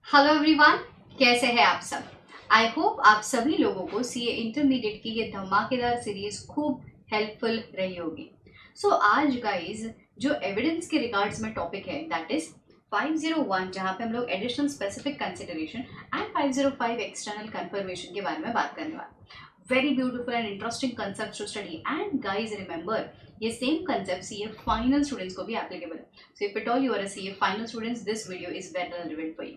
Hello everyone, कैसे हैं आप सब। आई होप आप सभी लोगों को सीए इंटरमीडिएट की ये धमाकेदार सीरीज खूब हेल्पफुल रही होगी। सो आज गाइस जो एविडेंस के रिगार्ड्स में टॉपिक है दैट इज 501, जहाँ पे हम लोग additional specific consideration and 505 external confirmation के बारे में बात करने वाले। Very beautiful and interesting concept to study and guys remember ये same concept CA final students को भी एप्लीकेबल है। So if at all you are a CA final students, this video is very relevant for you.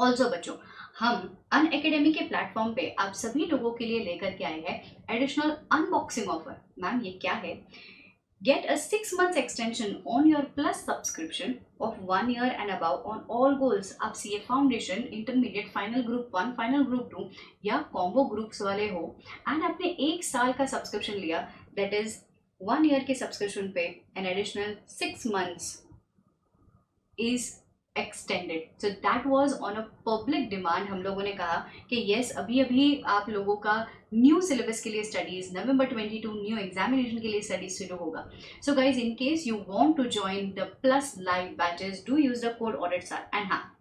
Also बच्चों, हम अन academy के platform पे आप सभी लोगों के लिए लेकर के आए हैं एडिशनल अनबॉक्सिंग ऑफर। मैम ये क्या है? Get a 6 months extension on your plus subscription of 1 year and above on all goals। आप CA foundation, intermediate, final group 1, final group 2 या कॉम्बो ग्रुप्स वाले हो एंड आपने 1 साल का सब्सक्रिप्शन लिया, दैट इज 1 year के सब्सक्रिप्शन पे an additional 6 months is extended. So that was on a public demand. हम लोगों ने कहा कि येस, अभी अभी आप लोगों का न्यू सिलेबस के लिए स्टडीज November 22 न्यू एग्जामिनेशन के लिए स्टडीज शुरू होगा। So guys, in case you want to join the plus live batches, do use the code audit sir. And हाँ,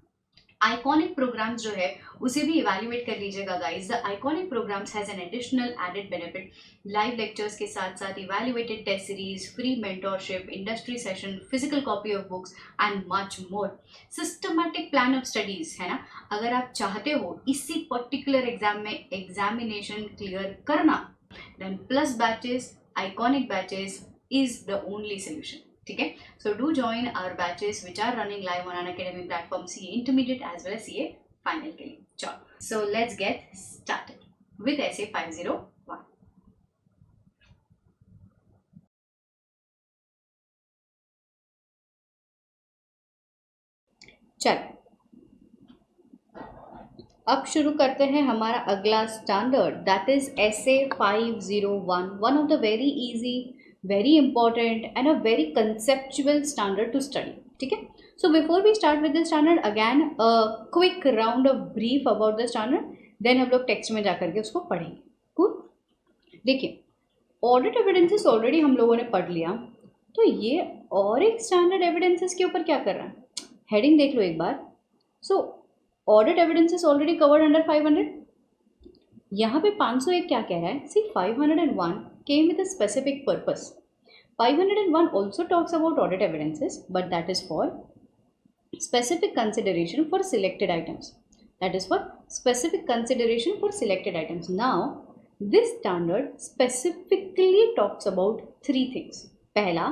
आइकॉनिक प्रोग्राम्स जो है उसे भी इवेल्युएट कर लीजिएगा guys. The iconic programs has an additional added benefit, live lectures के साथ साथ evaluated test series, free mentorship, industry session, physical copy of books and much more. Systematic plan of studies है ना। अगर आप चाहते हो इसी पर्टिकुलर एग्जाम में एग्जामिनेशन क्लियर करना, then plus batches, iconic batches is the only solution. ठीक है। So do join our batches which are running live on Unacademy platform CA intermediate as well as CA final के लिए। चलो, so let's get started with SA 501। चलो, अब शुरू करते हैं हमारा अगला standard, that is SA 501, one of the very easy, very important and a very conceptual standard to study. ठीक है। So before we start with the standard, again a quick round of brief about the standard, then हम लोग text में जाकर के उसको पढ़ेंगे। Cool. देखिए, ऑडिट एविडेंसेस ऑलरेडी हम लोगों ने पढ़ लिया, तो ये और एक स्टैंडर्ड एविडेंसेस के ऊपर क्या कर रहा है, हेडिंग देख लो एक बार। So audit evidences already covered under 500। यहाँ पे 501 क्या कह रहा है? See 501 came with a specific purpose. 501 also talks about audit evidences, but that is for specific consideration for selected items. That is for specific consideration for selected items. Now, this standard specifically talks about 3 things. पहला,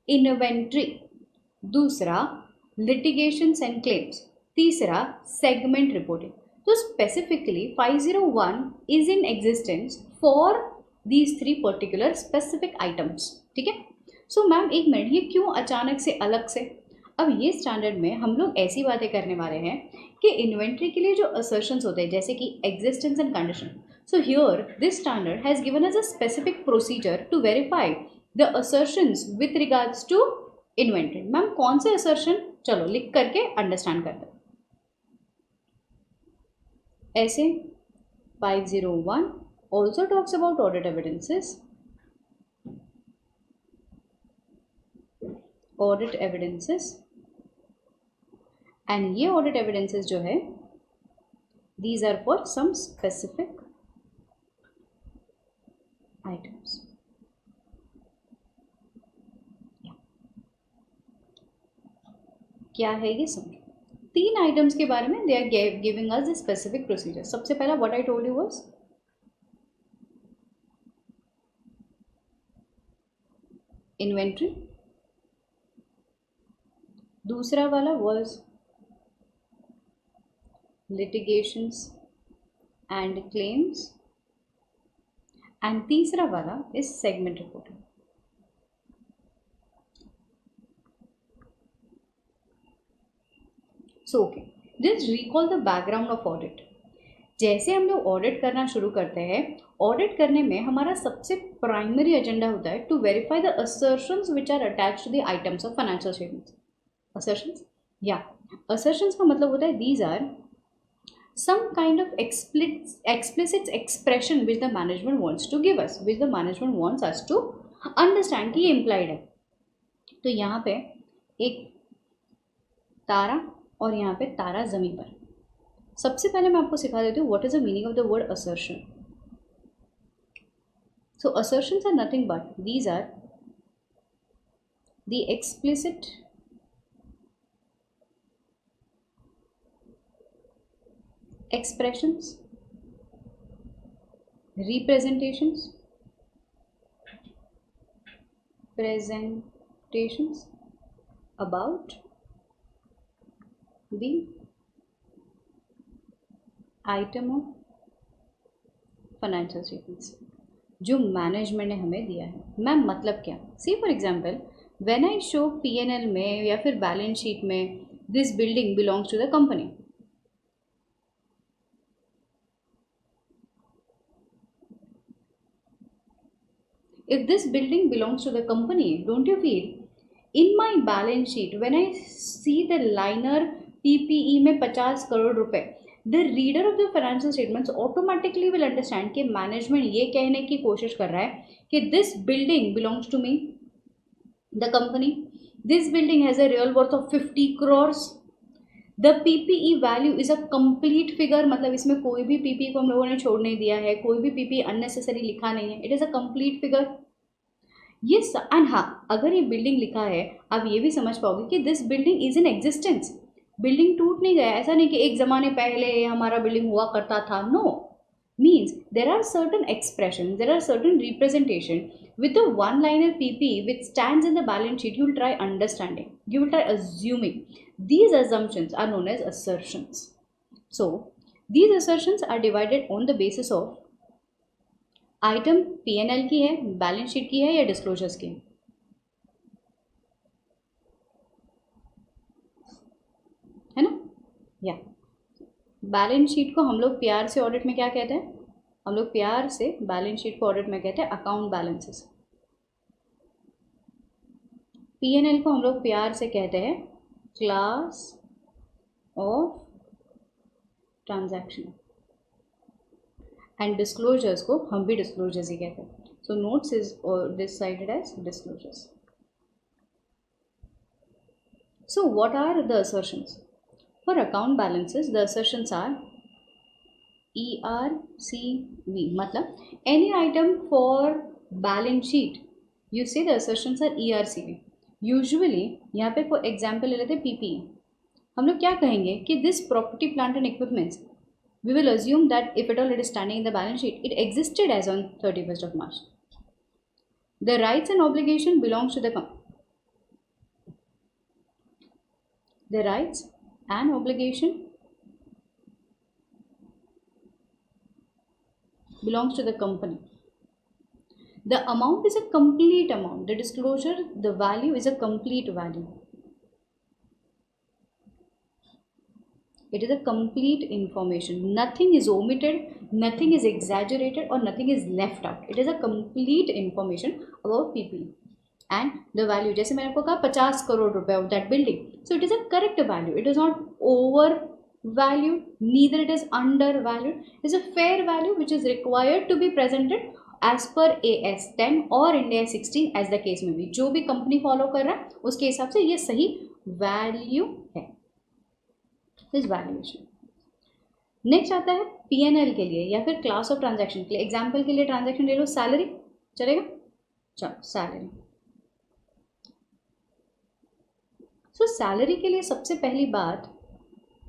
inventory. दूसरा, litigations and claims. तीसरा, segment reporting. तो specifically 501 is in existence for these 3 particular specific items. ठीक है। So ma'am एक minute, ये क्यों अचानक से अलग से? अब ये स्टैंडर्ड में हम लोग ऐसी बातें करने वाले हैं कि इन्वेंट्री के लिए जो असर्शंस होते हैं, जैसे कि existence and condition, so here this standard has given us a specific procedure to verify the assertions with regards to inventory. Ma'am कौन से असर्शन? चलो लिख करके अंडरस्टैंड करते हैं। ऐसे 501 also talks about audit evidences, and ये audit evidences जो है, these are for some specific items. क्या है ये समझो। 3 आइटम्स के बारे में they are giving us the specific procedure. सबसे पहला what I told you was inventory, दूसरा वाला was litigations and claims, and तीसरा वाला is segment reporting. So okay, just recall the background of audit. जैसे हम लोग ऑडिट करना शुरू करते हैं, ऑडिट करने में हमारा सबसे प्राइमरी एजेंडा होता है to verify the assertions which are attached to the items of financial statements. Assertions, या असर्शंस का मतलब होता है these are some kind of explicit expression which the management wants to give us, which the management wants us to understand कि ये implied है। तो यहाँ पे एक तारा और यहाँ पे तारा ज़मीन पर, सबसे पहले मैं आपको सिखा देती हूँ what is the meaning of the word assertion. So assertions are nothing but these are the explicit expressions, representations, presentations about the item of financial statements जो मैनेजमेंट ने हमें दिया है. मैम मतलब क्या? See for example when I show P&L में या फिर बैलेंस शीट में this building belongs to the company. If this building belongs to the company, don't you feel in my balance sheet when I see the liner PPE में 50 करोड़ रुपए, the reader of the financial statements automatically will understand कि management ये कहने की कोशिश कर रहा है कि this building belongs to me, the company. This building has a real worth of 50 crores. The PPE value is a complete figure. मतलब इसमें कोई भी PPE को हम लोगों ने छोड़ नहीं दिया है, कोई भी PPE unnecessary लिखा नहीं है. It is a complete figure. ये एंड हाँ, अगर ये बिल्डिंग लिखा है आप ये भी समझ पाओगे कि this building is in existence. Building टूट नहीं गया. ऐसा नहीं कि एक ज़माने पहले हमारा बिल्डिंग हुआ करता था. No, means there are certain expression, there are certain representation with the one liner PPE which stands in the balance sheet. You will try understanding, you will try assuming. These assumptions are known as assertions. So these assertions are divided on the basis of item P&L की है, balance sheet की है या disclosures की है ना. या balance sheet को हम लोग प्यार से ऑडिट में क्या कहते हैं? हम लोग प्यार से बैलेंस शीट को ऑडिट में कहते हैं अकाउंट बैलेंसेस. P&L को हम लोग प्यार से कहते हैं class of transaction. And disclosures को हम भी डिस्क्लोजर्स ही कहते हैं. So notes is decided as disclosures. So what are the assertions for account balances? The assertions are ERCV. मतलब any item for balance sheet you say the assertions are ERCV. Usually यहाँ पे for example ले लेते हैं PPE. हम लोग क्या कहेंगे कि this property plant and equipments, we will assume that if at all it is standing in the balance sheet, it existed as on 31st of March. The rights and obligation belongs to the the rights and obligation belongs to the company. The amount is a complete amount. The disclosure, the value is a complete value. It is a complete information. Nothing is omitted, nothing is exaggerated or nothing is left out. It is a complete information about PPE. And the value, जैसे मैंने आपको कहा 50 करोड़ रुपए of that building. So it is a correct value. It is not overvalued, neither it is undervalued. It is a fair value which is required to be presented as per AS 10 or India 16 as the case may be. जो भी company follow कर रहा है उसके हिसाब से ये सही वैल्यू है. This valuation. नेक्स्ट आता है P&L के लिए या फिर क्लास ऑफ ट्रांजैक्शन के लिए. एग्जाम्पल के लिए ट्रांजैक्शन ले लो, सैलरी चलेगा. चलो सैलरी. सो सैलरी के लिए सबसे पहली बात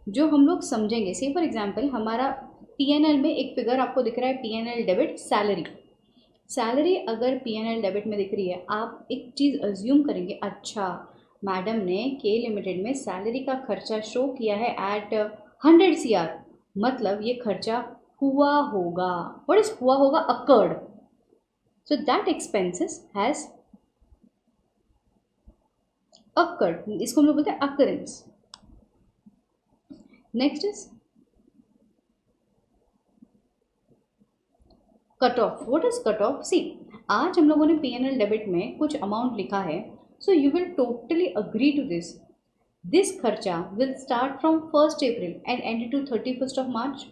जो हम लोग समझेंगे, से फॉर एग्जाम्पल हमारा P&L में एक फिगर आपको दिख रहा है P&L डेबिट सैलरी. सैलरी अगर P&L डेबिट में दिख रही है, आप एक चीज़ अज्यूम करेंगे, अच्छा मैडम ने K लिमिटेड में सैलरी का खर्चा शो किया है एट 100 CR, मतलब ये खर्चा हुआ होगा. व्हाट इज हुआ होगा? Accrued. So that expenses has accrued. इसको हम लोग बोलते हैं occurrence. Next is cut off. What is cut off? See, आज हम लोगों ने P&L डेबिट में कुछ अमाउंट लिखा है. So you will totally agree to this. This खर्चा will start from 1st April and end to 31st of March.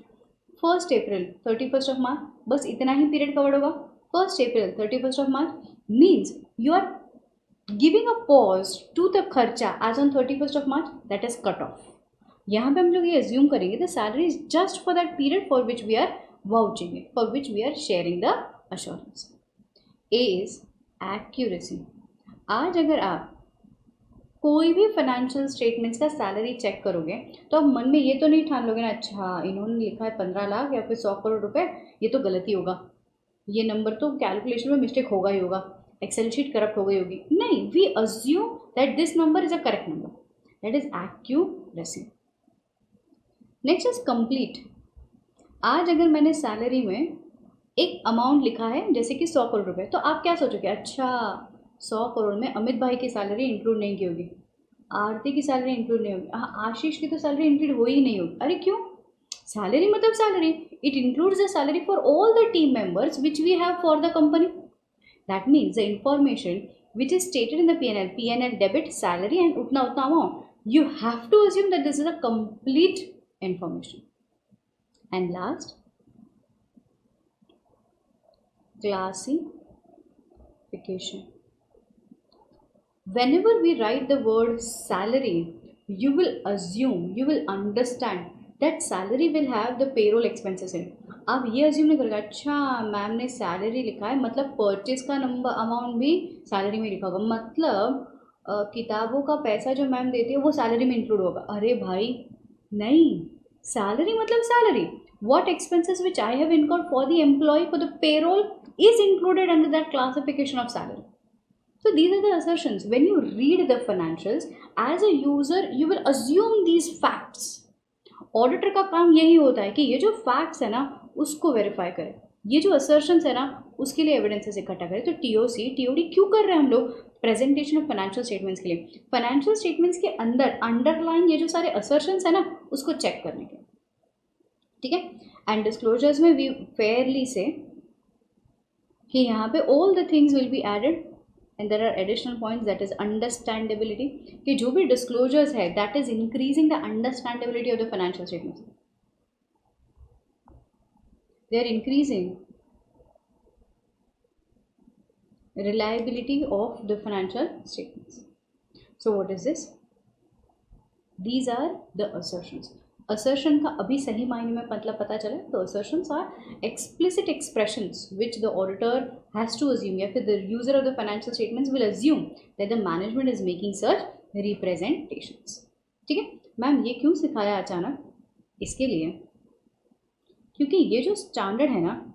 1st April 31st of March, बस इतना ही पीरियड कवर होगा. 1st April 31st of March means you are giving a pause to the खर्चा as on 31st of March, that is cut off. यहाँ पे हम लोग ये assume करेंगे the salary is just for that period for which we are vouching it, for which we are sharing the assurance. A is accuracy. आज अगर आप कोई भी फाइनेंशियल स्टेटमेंट्स का सैलरी चेक करोगे तो आप मन में ये तो नहीं ठान लोगे ना, अच्छा इन्होंने लिखा है 15 लाख या फिर 100 करोड़ रुपए, ये तो गलती होगा, ये नंबर तो कैलकुलेशन में मिस्टेक होगा ही होगा, एक्सेल शीट करप्ट हो गई होगी. नहीं, we assume that this number is a correct number. That is accuracy. Next is complete. आज अगर मैंने सैलरी में एक अमाउंट लिखा है जैसे कि 100 करोड़ रुपए, तो आप क्या सोचोगे, अच्छा 100 करोड़ में अमित भाई की सैलरी इंक्लूड नहीं की होगी, आरती की सैलरी इंक्लूड नहीं होगी, हाँ आशीष की तो सैलरी इंक्लूड हो ही नहीं होगी. अरे क्यों? सैलरी मतलब salary, it includes the salary for all the team members which we have for the company. That means the information which is stated in the P N L debit salary and उतना उतना amount, you have to assume that this is a complete information. And last, classification. Whenever we write the word salary, you will assume, you will understand that salary will have the payroll expenses in. आप ये assume नहीं करेगा, अच्छा ma'am ने salary लिखा है मतलब purchase का नंबर अमाउंट भी सैलरी में लिखा होगा, मतलब किताबों का पैसा जो मैम देती है वो सैलरी में इंक्लूड होगा. अरे भाई नहीं, सैलरी मतलब salary. What expenses which I have incurred for the employee for the payroll is included under that classification of salary. So these are the assertions. When you read the financials, as a user, you will assume these facts. Auditor का काम यही होता है कि ये जो facts है ना उसको verify करे, ये जो assertions है ना उसके लिए evidences इकट्ठा करे. तो TOC, TOD क्यों कर रहे हैं हम लोग? Presentation of financial statements के लिए. Financial statements के अंदर underlying ये जो सारे assertions है ना उसको check करने के, ठीक है. एंड डिस्क्लोजर्स में वी फेयरली से कि यहाँ पे all the things will be added and there are additional points, that is understandability, कि जो भी डिस्क्लोजर्स है that is increasing the understandability of the financial statements, they are increasing reliability of the financial statements. So what is this? These are the assertions. Assertion का अभी सही मायने में मतलब पता चला तो assertions are explicit expressions which the auditor has to assume या फिर the user of the financial statements will assume that the management is making such representations. ठीक है मैम, ये क्यों सिखाया अचानक? इसके लिए क्योंकि ये जो स्टैंडर्ड है ना,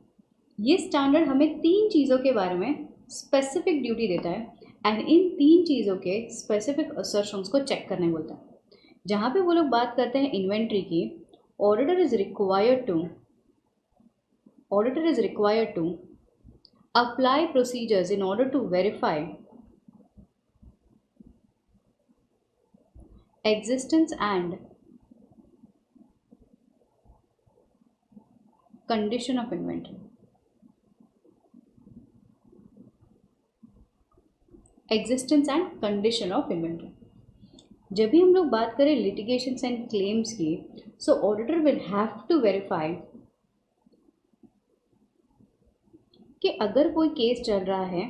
ये स्टैंडर्ड हमें 3 चीज़ों के बारे में स्पेसिफिक ड्यूटी देता है एंड इन 3 चीज़ों के स्पेसिफिक असर्शंस को चेक करने बोलता है. जहाँ पे वो लोग बात करते हैं इन्वेंट्री की, auditor is required to apply procedures in order to verify existence and condition of inventory. Existence and condition of inventory. जब भी हम लोग बात करें लिटिगेशंस एंड क्लेम्स की, so auditor will have to verify कि अगर कोई केस चल रहा है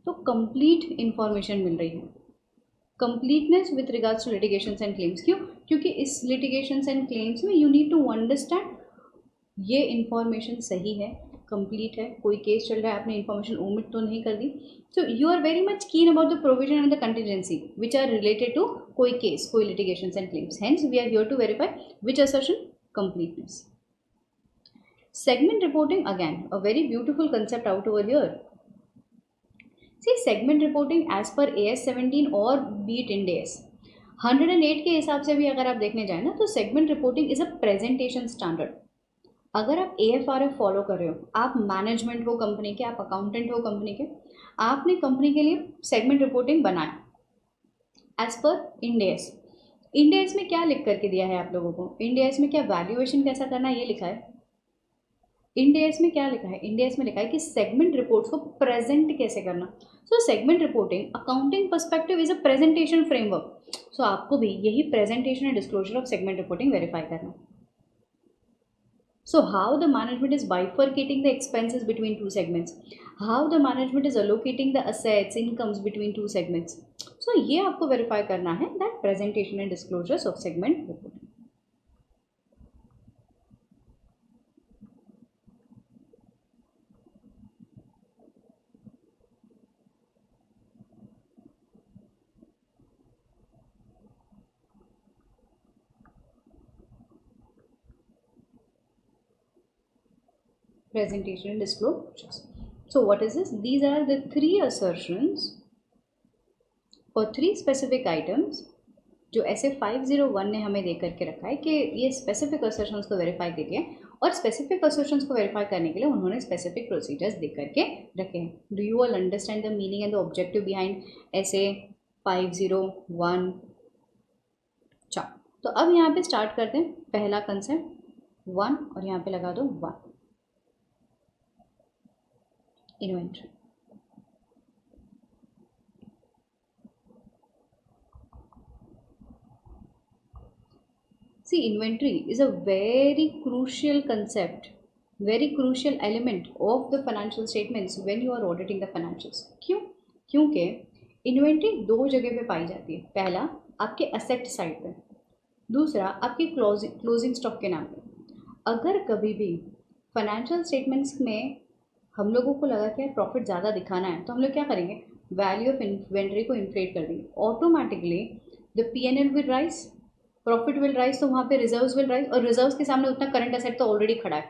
तो कंप्लीट इंफॉर्मेशन मिल रही है. Completeness with regards to litigations and claims. क्यों? क्योंकि इस लिटिगेशंस एंड क्लेम्स में यू नीड टू अंडरस्टैंड ये इंफॉर्मेशन सही है, कंप्लीट है, कोई केस चल रहा है आपने इंफॉर्मेशन ओमिट तो नहीं कर दी. So you are very much keen about the provision and the contingency which are related to कोई केस, कोई litigations and claims. Hence we are here to verify which assertion? Completeness. Segment reporting, again a very beautiful concept out over here. See segment reporting as per AS 17 और beat end AS 108 के हिसाब से भी अगर आप देखने जाए ना तो segment reporting is a presentation standard. अगर आप AFRF फॉलो कर रहे हो, आप मैनेजमेंट हो कंपनी के, आप अकाउंटेंट हो कंपनी के, आपने कंपनी के लिए सेगमेंट रिपोर्टिंग बनाया as per Ind AS. Ind AS में क्या लिख करके दिया है आप लोगों को? इंड AS में क्या वैल्यूएशन कैसा करना है ये लिखा है. इंड AS में क्या लिखा है? इंड AS में लिखा है कि सेगमेंट रिपोर्ट्स को प्रेजेंट कैसे करना. So segment reporting accounting perspective is a presentation framework. So आपको भी यही presentation and disclosure of segment reporting verify करना. So how the management is bifurcating the expenses between two segments, how the management is allocating the assets, incomes between two segments. So ये आपको verify करना है that presentation and disclosures of segment reporting. presentation and disclosures. So what is this? These are the three assertions for three specific items जो ऐसे 501 ने हमें दे करके रखा है कि ये स्पेसिफिक असर्शंस को वेरीफाई करिए, और स्पेसिफिक असर्शंस को वेरीफाई करने के लिए उन्होंने स्पेसिफिक प्रोसीजर्स दे करके रखे हैं. Do you all understand the meaning and the objective behind ऐसे 501? अच्छा, तो अब यहाँ पे स्टार्ट करते हैं. पहला कंसेप्ट 1 और यहाँ पे लगा दो 1, inventory. See, inventory is a very crucial concept, very crucial element of the financial statements when you are auditing the financials. क्यों? क्योंकि इन्वेंट्री दो जगह पे पाई जाती है. पहला आपके असेट साइड पे, दूसरा आपके क्लोजिंग स्टॉक के नाम पे. अगर कभी भी फाइनेंशियल स्टेटमेंट्स में हम लोगों को लगा कि प्रॉफिट ज़्यादा दिखाना है, तो हम लोग क्या करेंगे? वैल्यू ऑफ इन्वेंट्री को इन्फ्लेट कर देंगे. Automatically the P&L will rise, profit will rise, तो वहाँ पे रिजर्व्स विल राइज, और रिजर्व्स के सामने उतना करंट एसेट तो ऑलरेडी खड़ा है.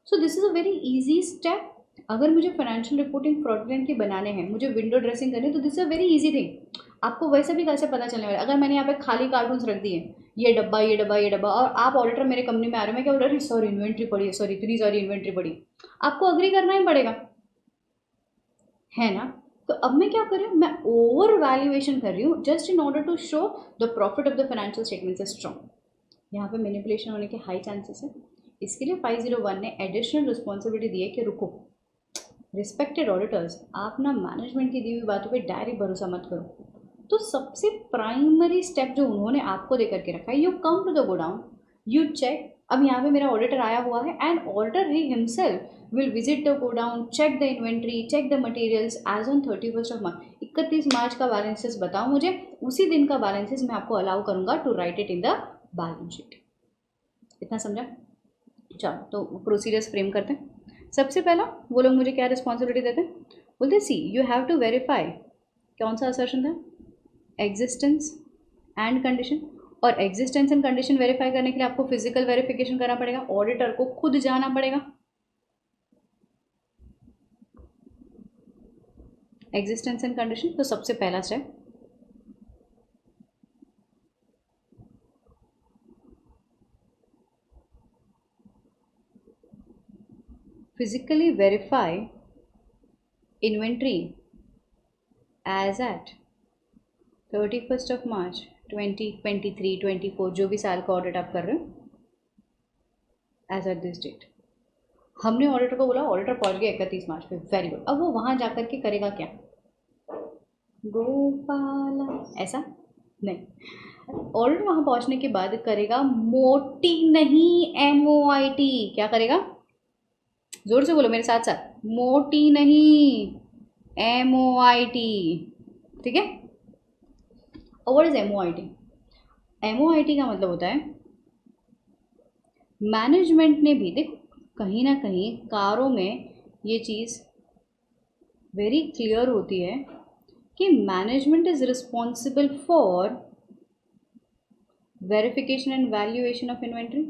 So this is a very easy step. अगर मुझे फाइनेंशियल रिपोर्टिंग फ्रॉडुलेंटली बनाने हैं, मुझे विंडो ड्रेसिंग करनी है, तो this is a very easy thing. आपको वैसे भी कैसे पता चलने वाला है? अगर मैंने यहाँ पे खाली कार्टून्स रख दिए, ये डब्बा ये डब्बा ये डब्बा, और आप ऑडिटर मेरे कंपनी में आ रहे हैं, मैं क्या बोल रही, सॉरी इन्वेंट्री पड़ी है, सॉरी इतनी सारी इन्वेंट्री पड़ी, आपको अग्री करना ही पड़ेगा, है ना? तो अब मैं क्या कर रही हूँ? मैं ओवर वैल्यूएशन कर रही हूँ just in order to show the profit of the financial statements is strong. यहाँ पे मैनिपुलेशन होने के हाई चांसेस है. इसके लिए 501 ने एडिशनल रिस्पॉन्सिबिलिटी दी है कि रुको, रिस्पेक्टेड ऑडिटर्स, आप ना मैनेजमेंट की दी हुई बातों पे डायरेक्ट भरोसा मत करो. तो सबसे प्राइमरी स्टेप जो उन्होंने आपको दे करके रखा है, you come to the godown, you check. अब यहाँ पे मेरा ऑडिटर आया हुआ है, एंड ऑडिटर ही himself will visit the godown, check the inventory, check the materials as on 31 of March. 31 March का बैलेंसेस बताओ मुझे, उसी दिन का बैलेंसेस मैं आपको अलाउ करूँगा to write it in the balance sheet. इतना समझा? चलो, तो प्रोसीजर्स फ्रेम करते हैं. सबसे पहला वो लोग मुझे क्या रिस्पॉन्सिबिलिटी देते हैं? बोलते सी यू हैव टू वेरीफाई. कौन सा असर्शन था? Existence and condition. और एग्जिस्टेंस एंड कंडीशन वेरीफाई करने के लिए आपको फिजिकल वेरिफिकेशन करना पड़ेगा, ऑडिटर को खुद जाना पड़ेगा. एग्जिस्टेंस एंड कंडीशन, तो सबसे पहला step physically verify inventory as at 31st of March 2023, 24, जो भी साल का ऑडिट आप कर रहे हो, एज एट दिस डेट. हमने ऑडिटर को बोला, ऑडिटर पहुंच गया 31 मार्च पे, वेरी गुड. अब वो वहाँ जा कर के करेगा क्या? गोपाला, ऐसा नहीं. ऑडिटर वहाँ पहुँचने के बाद करेगा मोटी नहीं, MOIT. क्या करेगा? जोर से बोलो मेरे साथ साथ, मोटी नहीं, MOIT. ठीक है? और व्हाट इज MOIT? MOIT का मतलब होता है, मैनेजमेंट ने भी, देखो कहीं ना कहीं कारों में ये चीज़ वेरी क्लियर होती है कि management is responsible for verification and valuation of inventory.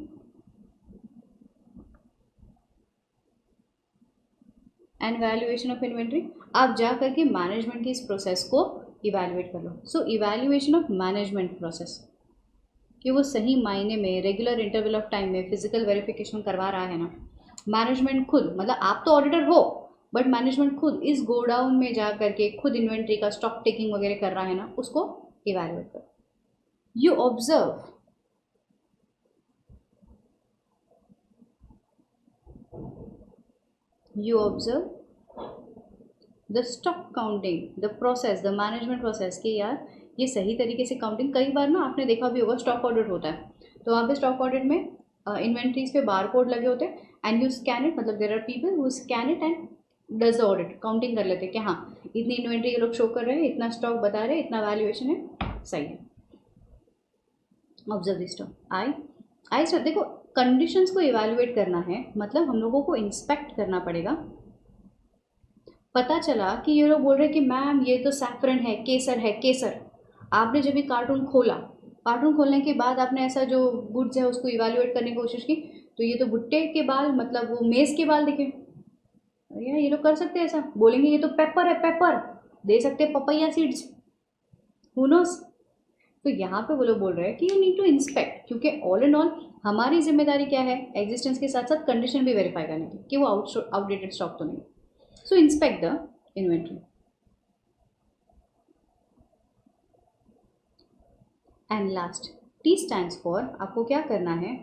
And valuation of inventory, आप जा करके मैनेजमेंट की इस प्रोसेस को इवैल्यूएट कर लो. सो इवैल्यूएशन ऑफ मैनेजमेंट प्रोसेस, कि वो सही मायने में रेगुलर इंटरवल ऑफ टाइम में फिजिकल वेरिफिकेशन करवा रहा है ना. मैनेजमेंट खुद, मतलब आप तो ऑडिटर हो, बट मैनेजमेंट खुद इस गोडाउन में जा करके खुद इन्वेंट्री का स्टॉक टेकिंग वगैरह कर रहा है ना, उसको इवैल्यूएट करो. You observe the stock counting, the process, the management process, कि यार ये सही तरीके से काउंटिंग. कई बार ना आपने देखा भी होगा, स्टॉक ऑडिट होता है, तो वहाँ पे स्टॉक ऑडिट में इन्वेंट्रीज पे बार कोड लगे होते हैं, एंड यू स्कैन इट, मतलब there are people who scan it and does the audit, counting कर लेते हैं कि हाँ इतनी इन्वेंट्री ये लोग शो कर रहे हैं, इतना स्टॉक बता रहे हैं, इतना वैल्यूएशन है, सही है. Observe this stock. I stock. देखो कंडीशंस को इवैल्यूएट करना है, मतलब हम लोगों को इंस्पेक्ट करना पड़ेगा. पता चला कि ये लोग बोल रहे हैं कि मैम ये तो सैफरन है, केसर है, केसर. आपने जब ये कार्टून खोला, कार्टून खोलने के बाद आपने ऐसा जो गुड्स है उसको इवेल्युएट करने की कोशिश की, तो ये तो भुट्टे के बाल, मतलब वो मेज़ के बाल दिखे। अरे यार, ये लोग कर सकते हैं ऐसा, बोलेंगे ये तो पेपर है, पेपर दे सकते हैं, पपैया सीड्स, हु नोस। तो यहाँ पे वो लोग बोल रहे हैं कि यू नीड टू इंस्पेक्ट, क्योंकि ऑल एंड ऑल हमारी जिम्मेदारी क्या है, एग्जिस्टेंस के साथ साथ कंडीशन भी वेरीफाई करने की कि वो आउटडेटेड स्टॉक तो नहीं। So inspect the inventory. And last, T stands for, आपको क्या करना है,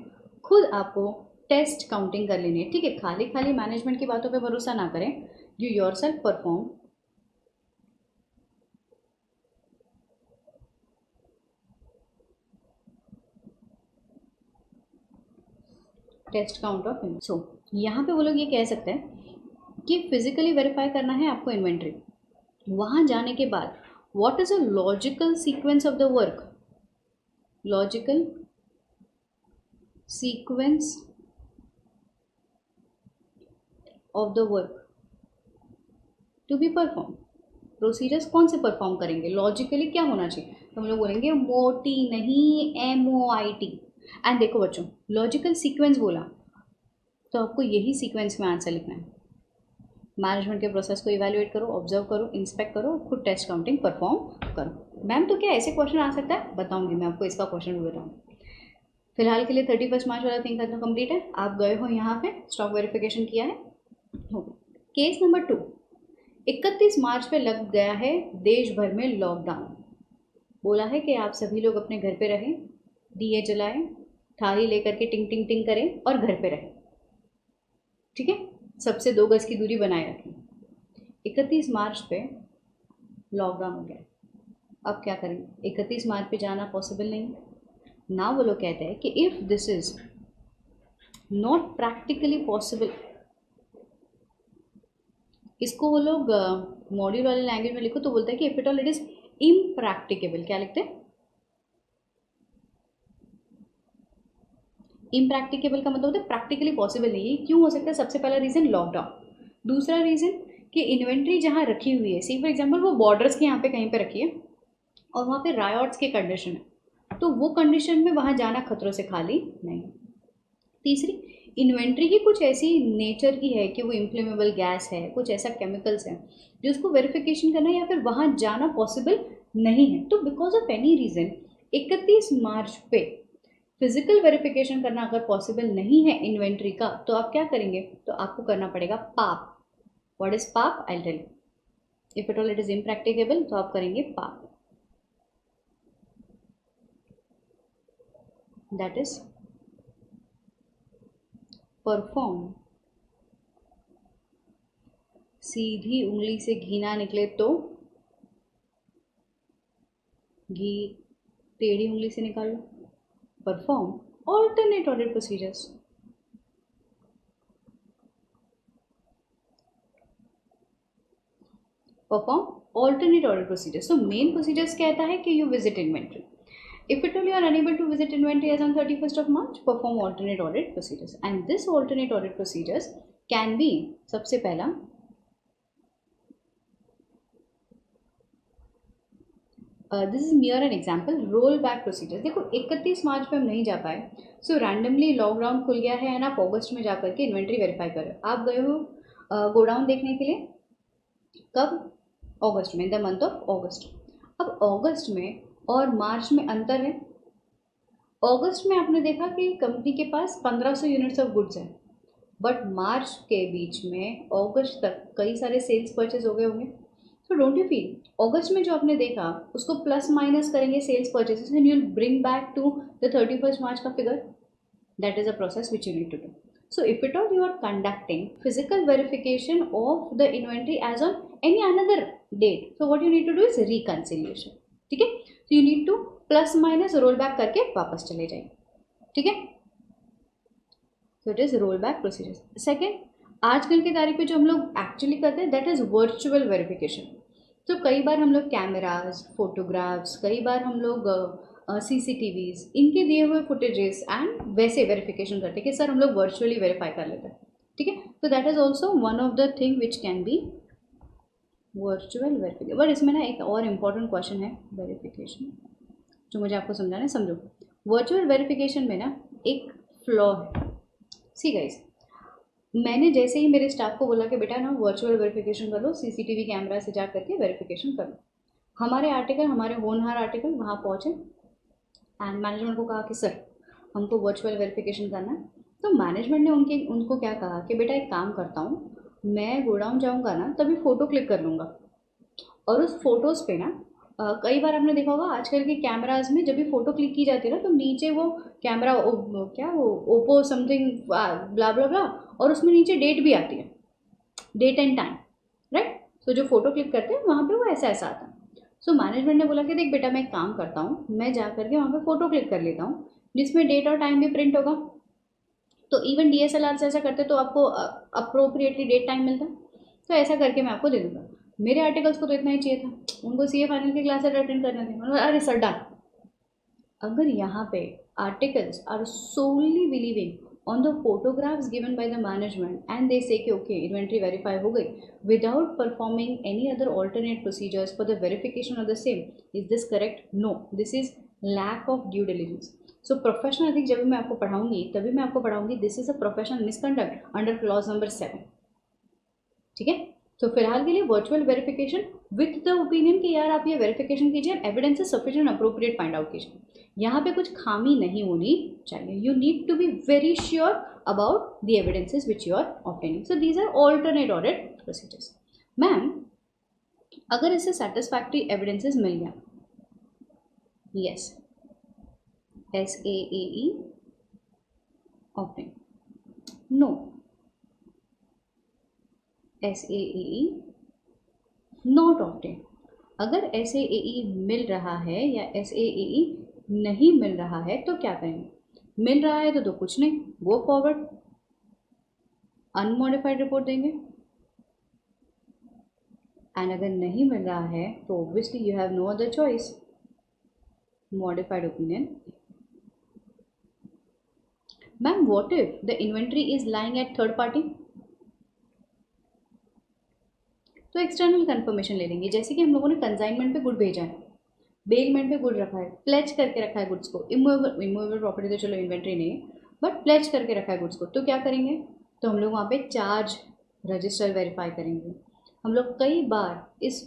खुद आपको टेस्ट काउंटिंग कर लेनी है, ठीक है। खाली खाली मैनेजमेंट की बातों पे भरोसा ना करें। You yourself perform test count of inventory. So यहाँ पे वो लोग ये कह सकते हैं कि फिजिकली वेरीफाई करना है आपको इन्वेंट्री। वहाँ जाने के बाद what is a logical sequence of the work, logical sequence of the work to be perform. Procedures कौन से परफॉर्म करेंगे, लॉजिकली क्या होना चाहिए, तो हम लोग बोलेंगे मोटी नहीं, MOIT। एंड देखो बच्चों, लॉजिकल सीक्वेंस बोला तो आपको यही सीक्वेंस में आंसर लिखना है। मैनेजमेंट के प्रोसेस को इवैल्यूएट करो, ऑब्जर्व करो, इंस्पेक्ट करो, खुद टेस्ट काउंटिंग परफॉर्म करो। मैम तो क्या ऐसे क्वेश्चन आ सकता है, बताऊंगी मैं आपको, इसका क्वेश्चन भी बताऊँ। फिलहाल के लिए 31 मार्च वाला थिंग खत्म कंप्लीट है। आप गए हो यहाँ पे, स्टॉक वेरिफिकेशन किया है, हो गया। केस नंबर 2, 31 मार्च पे लग गया है देश भर में लॉकडाउन। बोला है कि आप सभी लोग अपने घर पे रहें, दिए जलाएं, थाली लेकर के टिंग टिंग टिंग करें और घर पे रहें, ठीक है। सबसे 2 गज की दूरी बनाए रखें। 31 मार्च पे लॉकडाउन हो गया, अब क्या करेंगे, 31 मार्च पे जाना पॉसिबल नहीं। ना वो लोग कहते हैं कि if this is not practically possible, इसको वो लोग मॉड्यूल वाले लैंग्वेज में लिखो तो बोलते हैं कि if it all it is impracticable. क्या लिखते हैं, इम्प्रैक्टिकेबल का मतलब होता है प्रैक्टिकली पॉसिबल नहीं है। क्यों हो सकता है, सबसे पहला रीज़न लॉकडाउन, दूसरा रीज़न कि इन्वेंट्री जहाँ रखी हुई है, सी फॉर एग्जाम्पल वो बॉर्डर्स के यहाँ पे कहीं पे रखी है और वहाँ पे रायट्स के कंडीशन है, तो वो कंडीशन में वहाँ जाना खतरों से खाली नहीं। तीसरी, इन्वेंट्री की कुछ ऐसी नेचर की है कि वो इम्प्लेमेबल गैस है, कुछ ऐसा केमिकल्स है जो उसको वेरिफिकेशन करना या फिर वहाँ जाना पॉसिबल नहीं है। तो बिकॉज ऑफ एनी रीज़न 31 मार्च पे फिजिकल वेरिफिकेशन करना अगर पॉसिबल नहीं है इन्वेंट्री का, तो आप क्या करेंगे, तो आपको करना पड़ेगा पाप। व्हाट इज पाप, I tell you. If it all it is impracticable तो आप करेंगे पाप, दैट इज परफॉर्म। सीधी उंगली से घी ना निकले तो घी टेढ़ी उंगली से निकाल लो। Perform alternate audit procedures। Perform alternate audit procedures। तो मेन प्रोसीजर्स कहता है कि you visit inventory. If at all you are unable to visit inventory as on 31st of March, perform alternate audit procedures. And this alternate audit procedures can be, सबसे पहला, this is near an example, roll back procedure. देखो 31 मार्च पे हम नहीं जा पाए, सो randomly lockdown खुल गया है एंड आप अगस्त में जाकर के इन्वेंट्री वेरीफाई कर रहे हो। आप गए हो गोडाउन देखने के लिए, कब, अगस्त में, इन द मंथ ऑफ अगस्त। अब अगस्त में और मार्च में अंतर है। अगस्त में आपने देखा कि कंपनी के पास 1500 यूनिट्स ऑफ गुड्स है, बट मार्च के बीच में अगस्त तक कई सारे सेल्स परचेज हो गए होंगे। तो डोंट यू फील, अगस्त में जो आपने देखा उसको प्लस माइनस करेंगे sales purchases and you will bring back to the 31st March का figure. That is a process which you need to do. So if at all you are conducting physical verification of the inventory as on any another date, so what you need to do is reconciliation, ठीक है। so you need to plus minus roll back करके वापस चले जाइए, ठीक है। so it is roll back procedure. Second, आजकल की तारीख पे जो हम लोग एक्चुअली करते हैं दैट इज वर्चुअल वेरिफिकेशन। तो कई बार हम लोग कैमराज, फोटोग्राफ्स, कई बार हम लोग CCTVs, इनके दिए हुए फुटेजेस एंड वैसे वेरिफिकेशन करते हैं कि सर हम लोग वर्चुअली वेरीफाई कर लेते हैं, ठीक है। तो that is also one of the thing which can be virtual verification. But इसमें ना एक और इम्पॉर्टेंट क्वेश्चन है, वेरिफिकेशन जो मुझे आपको समझाना है समझो। वर्चुअल वेरिफिकेशन में ना एक फ्लॉ है। सी गाइस, मैंने जैसे ही मेरे स्टाफ को बोला कि बेटा ना वर्चुअल वेरिफिकेशन कर लो, सीसीटीवी कैमरा से जा करके वेरिफिकेशन कर लो, हमारे आर्टिकल, हमारे होनहार आर्टिकल वहाँ पहुँचे एंड मैनेजमेंट को कहा कि सर हमको वर्चुअल वेरिफिकेशन करना है। तो मैनेजमेंट ने उनको क्या कहा कि बेटा एक काम करता हूँ, मैं गोडाउन जाऊँगा ना तभी फ़ोटो क्लिक कर लूँगा, और उस फोटोज़ पे ना कई बार आपने देखा होगा आजकल के कैमराज में जब भी फ़ोटो क्लिक की जाती है ना तो नीचे वो कैमरा क्या वो ओप्पो समथिंग ब्ला ब्ला ब्ला, और उसमें नीचे डेट भी आती है, डेट एंड टाइम, राइट। सो जो फोटो क्लिक करते हैं वहाँ पे वो ऐसा ऐसा आता है। सो मैनेजमेंट ने बोला कि देख बेटा मैं एक काम करता हूँ, मैं जा करके वहाँ पे फ़ोटो क्लिक कर लेता हूँ जिसमें डेट और टाइम भी प्रिंट होगा, तो इवन डीएसएलआर से ऐसा करते तो आपको अप्रोप्रिएटली डेट टाइम मिलता, तो ऐसा करके मैं आपको दे दूँगा। मेरे आर्टिकल्स को तो इतना ही चाहिए था, उनको सीए फाइनल की क्लासेस अटेंड करने थे, मतलब अरे सर डन। अगर यहाँ पे articles are solely believing on the photographs given by the management and they say कि ओके इन्वेंट्री वेरीफाई हो गई without performing any other alternate procedures for the verification of the same, is this correct? No, this is lack of due diligence. So professional ethics जब मैं आपको पढ़ाऊंगी तभी मैं आपको पढ़ाऊंगी this is a professional misconduct under clause number 7, ठीक है। तो फिलहाल के लिए virtual verification with the opinion कि यार आप ये वेरिफिकेशन कीजिए, evidence is sufficient appropriate find out कीजिए, यहाँ पे कुछ खामी नहीं होनी चाहिए। You need to be very sure about the evidences which you are obtaining. So these are alternate audit procedures. Ma'am अगर इससे सेटिस्फैक्ट्री एविडेंसेस मिल गया, yes, SAAE obtain, no, SAAE not obtain. अगर SAAE मिल रहा है या SAAE नहीं मिल रहा है तो क्या करेंगे? मिल रहा है तो कुछ नहीं, गो फॉरवर्ड, अनमॉडिफाइड रिपोर्ट देंगे, एंड अगर नहीं मिल रहा है तो obviously you have no other choice, modified opinion. Ma'am what if the inventory is lying at third party? तो एक्सटर्नल कंफर्मेशन ले लेंगे, जैसे कि हम लोगों ने कंसाइनमेंट पे गुड भेजा है, बेलमेंट पे गुड रखा है, प्लेज करके रखा है गुड्स को, इमूवेबल प्रॉपर्टी तो चलो इन्वेंट्री नहीं है बट प्लेज करके रखा है गुड्स को, तो क्या करेंगे? तो हम लोग वहाँ पे चार्ज रजिस्टर वेरीफाई करेंगे। हम लोग कई बार इस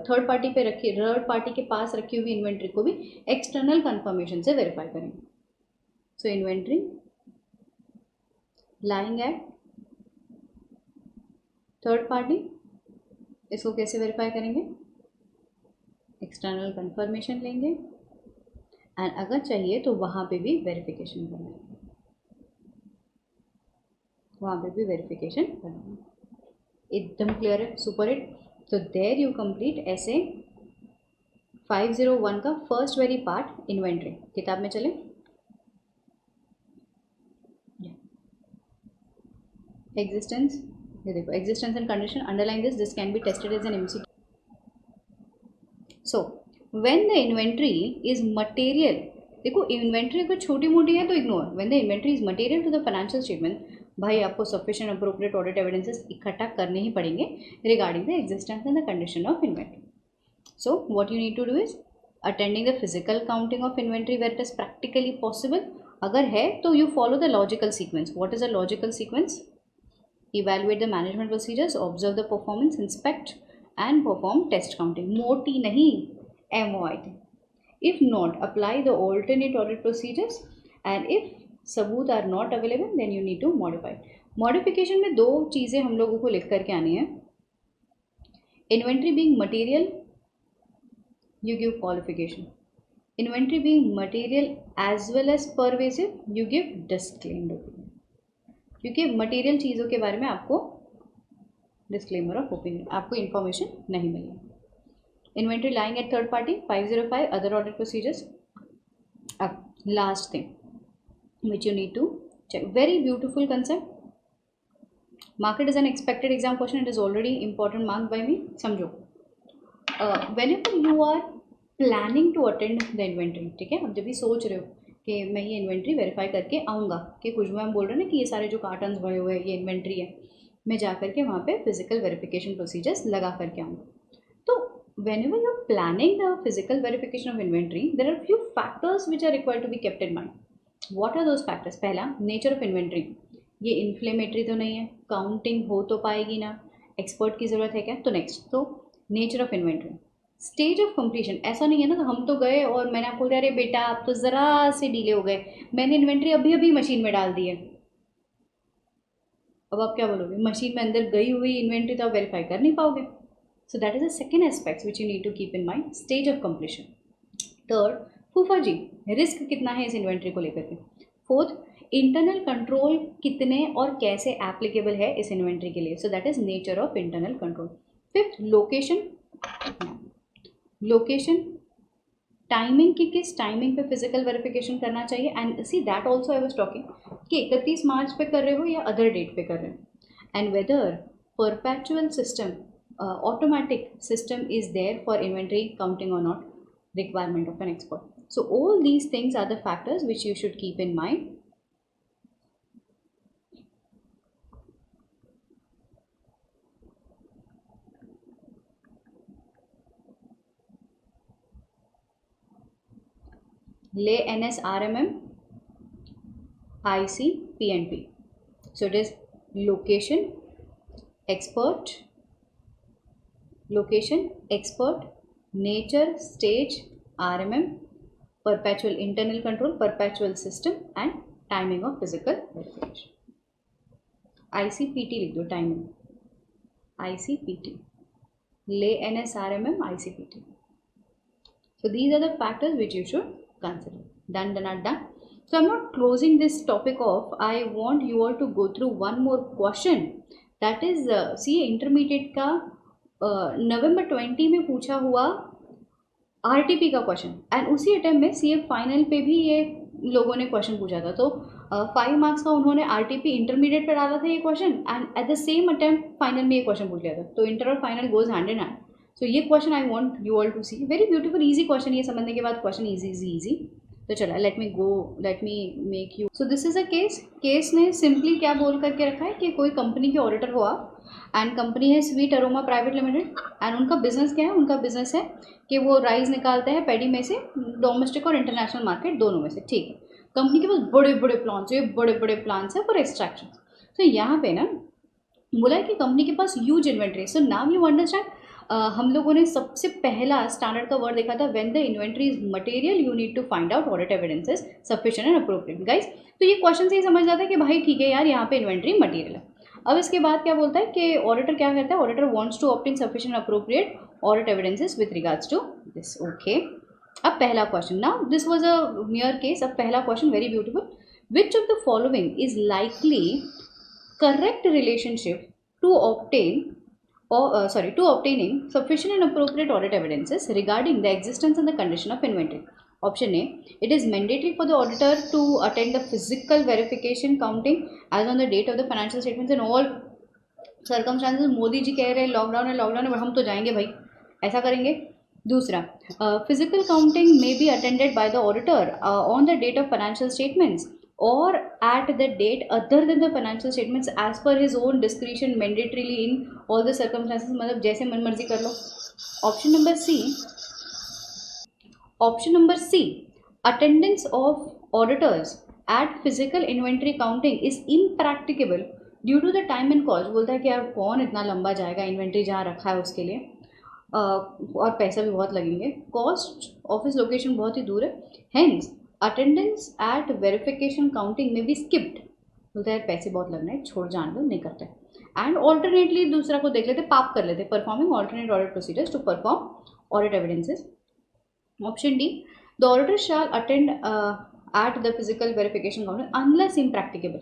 थर्ड पार्टी पे रखी, थर्ड पार्टी के पास रखी हुई इन्वेंट्री को भी एक्सटर्नल कंफर्मेशन से वेरीफाई करेंगे। So inventory lying at third party, इसको कैसे वेरीफाई करेंगे? एक्सटर्नल कंफर्मेशन लेंगे एंड अगर चाहिए तो वहाँ पे भी वेरिफिकेशन करेंगे, वहाँ पे भी वेरिफिकेशन करेंगे। एकदम क्लियर है, सुपर हिट। तो देयर यू कंप्लीट ऐसे 501 का फर्स्ट वेरी पार्ट इन्वेंट्री। किताब में चले, एग्जिस्टेंस, ये देखो existence and condition, underline this can be tested as an MCQ. So when the inventory is material, देखो इन्वेंट्री अगर छोटी मोटी है तो ignore, when the inventory is material to the financial statement, भाई आपको सफिशिएंट अप्रोप्रिएट ऑडिट एविडेंसेस इकट्ठा करने ही पड़ेंगे regarding the existence and the condition of inventory. So what you need to do is attending the physical counting of inventory where it is practically possible, अगर है तो you follow the logical sequence. What is a logical sequence? evaluate the management procedures, observe the performance, inspect and perform test counting, MOT नहीं, MOIT. If not, apply the alternate audit procedures and if सबूत are not available then you need to modify. Modification में दो चीज़ें हम लोगों को लिख करके आनी है। Inventory being material, you give qualification. Inventory being material as well as pervasive, you give disclaimed opinion. क्योंकि मटेरियल चीज़ों के बारे में आपको डिस्क्लेमर ऑफ ओपिनियन, आपको इन्फॉर्मेशन नहीं मिलेगी। Inventory lying at third party, 505 other audit procedures. अब last thing which you need to check, very beautiful concept, market is an expected exam question, it is already important mark by me. समझो, whenever you are planning to attend the inventory, ठीक है, अब जब भी सोच रहे हो कि मैं ये इन्वेंट्री वेरीफाई करके आऊँगा, कि खुशबू मैम बोल रहे हैं ना कि ये सारे जो कार्टन्स भरे हुए हैं ये इन्वेंट्री है, मैं जा करके वहाँ पे फिजिकल वेरिफिकेशन प्रोसीजर्स लगा करके आऊँगा। तो whenever you're planning the physical verification of inventory, there are few factors which are required to be kept in mind. What are those factors? पहला, nature of inventory. ये इन्फ्लेमेटरी तो नहीं है, counting हो तो पाएगी ना, एक्सपर्ट की ज़रूरत है क्या? तो नेक्स्ट, तो nature of inventory. Stage of completion, ऐसा नहीं है ना, तो हम तो गए और मैंने आपको बोला अरे बेटा आप तो ज़रा से डीले हो गए, मैंने इन्वेंट्री अभी अभी मशीन में डाल दी है. अब आप क्या बोलोगे? मशीन में अंदर गई हुई इन्वेंट्री तो आप वेरीफाई कर नहीं पाओगे. So that is the second aspect which you need to keep in mind, stage of completion. Third, फूफा जी रिस्क कितना है इस इन्वेंट्री को लेकर के. फोर्थ, इंटरनल कंट्रोल कितने और कैसे एप्लीकेबल है इस इन्वेंट्री के लिए. सो that is nature of internal control. Fifth, location. Location, timing की किस टाइमिंग पे फिजिकल वेरिफिकेशन करना चाहिए. And see that also I was talking कि 31 मार्च पे कर रहे हो या अदर डेट पे कर रहे हो. And whether perpetual system, automatic system is there for inventory counting or not, requirement of an expert. So all these things are the factors which you should keep in mind. Le NSRMM, IC, PNP. So it is location, expert, nature, stage, RMM, perpetual internal control, perpetual system and timing of physical verification. ICPT लिख दो, timing, ICPT, Le NSRMM, ICPT. So these are the factors which you should consider. Done. So I'm not closing this topic off. I want you all to go through one more question. That is CA intermediate का नवंबर 20 में पूछा हुआ RTP का question. And उसी attempt में CA final पे भी ये लोगों ने क्वेश्चन पूछा था. तो 5 मार्क्स का उन्होंने RTP इंटरमीडिएट पे डाला था ये question, and at the same attempt final में ये क्वेश्चन पूछ लिया था. तो इंटर और final goes hand in hand. So ये question I want you all to see. Very beautiful easy question. ये समझने के बाद क्वेश्चन ईजी. तो चला, let me make you. So this is a case ने सिंपली क्या बोल करके रखा है कि कोई कंपनी के ऑडिटर हो आप, एंड कंपनी है sweet aroma private limited, and उनका बिजनेस क्या है? उनका बिजनेस है कि वो राइस निकालते हैं पैडी में से, डोमेस्टिक और इंटरनेशनल मार्केट दोनों में से. ठीक है, कंपनी के पास बड़े बड़े प्लांट्स, ये बड़े बड़े प्लांट्स है फॉर एक्सट्रैक्शन. तो यहाँ पे ना बोला है कि कंपनी के पास huge inventory. So now you understand, हम लोगों ने सबसे पहला स्टैंडर्ड का वर्ड देखा था, when the inventory is material you need to find out audit evidences sufficient and appropriate. Guys, तो ये क्वेश्चन से ही समझ जाता है कि भाई ठीक है यार, यहाँ पे इन्वेंट्री मटेरियल है. अब इसके बाद क्या बोलता है कि ऑडिटर क्या करता है? Auditor wants to obtain sufficient appropriate audit evidences with regards to this. Okay, अब पहला question. Now this was a mere case. अब पहला question very beautiful. Which of the following is likely correct relationship to obtain to obtaining sufficient and appropriate audit evidences regarding the existence and the condition of inventory. Option A, it is mandatory for the auditor to attend the physical verification counting as on the date of the financial statements in all circumstances. Modi ji कह रहे हैं lockdown है, हम तो जाएंगे भाई, ऐसा करेंगे. दूसरा, physical counting may be attended by the auditor on the date of financial statements or at the date other than the financial statements as per his own discretion mandatorily in all the circumstances. मतलब जैसे मन मर्जी कर लो. Option number C, attendance of auditors at physical inventory counting is impracticable due to the time and cost. बोलता है कि यार कौन इतना लंबा जाएगा इन्वेंट्री जहाँ रखा है उसके लिए, और पैसा भी बहुत लगेंगे, कॉस्ट ऑफिस लोकेशन बहुत ही दूर है. Hence attendance eight verification counting में भी स्किप्ड. बोलता है पैसे बहुत लगना है, छोड़ जान दो, नहीं करते. एंड ऑल्टरनेटली दूसरा को देख लेते, पाप कर लेते, performing alternate audit procedures to perform audit evidences. Option D, the auditor shall attend at the physical verification counting unless impracticable.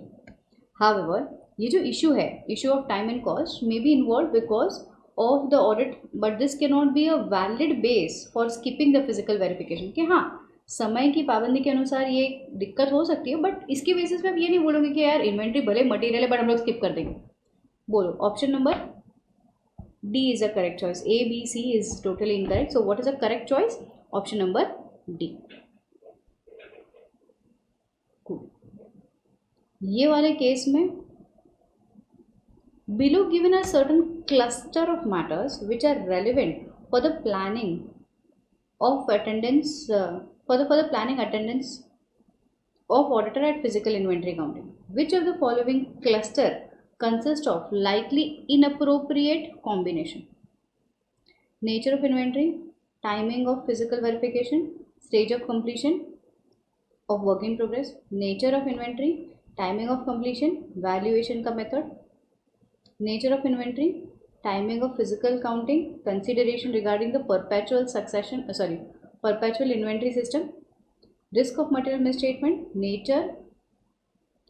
However ये जो इशू है, issue of time and cost may be involve because of the audit, but this can not be a valid base for skipping the physical verification. कि हाँ, समय की पाबंदी के अनुसार ये दिक्कत हो सकती है, बट इसके बेसिस पे आप ये नहीं बोलोगे कि यार इन्वेंट्री भले मटेरियल है बट हम लोग स्किप कर देंगे. बोलो, option number D is a correct choice. A B C is totally incorrect. So what is a correct choice? Option number D. ये वाले केस में below given a certain cluster of matters which are relevant for the planning of attendance for the planning attendance of auditor at physical inventory counting. Which of the following cluster consists of likely inappropriate combination? Nature of inventory, timing of physical verification, stage of completion of work in progress, nature of inventory, timing of completion, valuation का method, nature of inventory, timing of physical counting, consideration regarding the perpetual inventory system, risk of material misstatement, nature,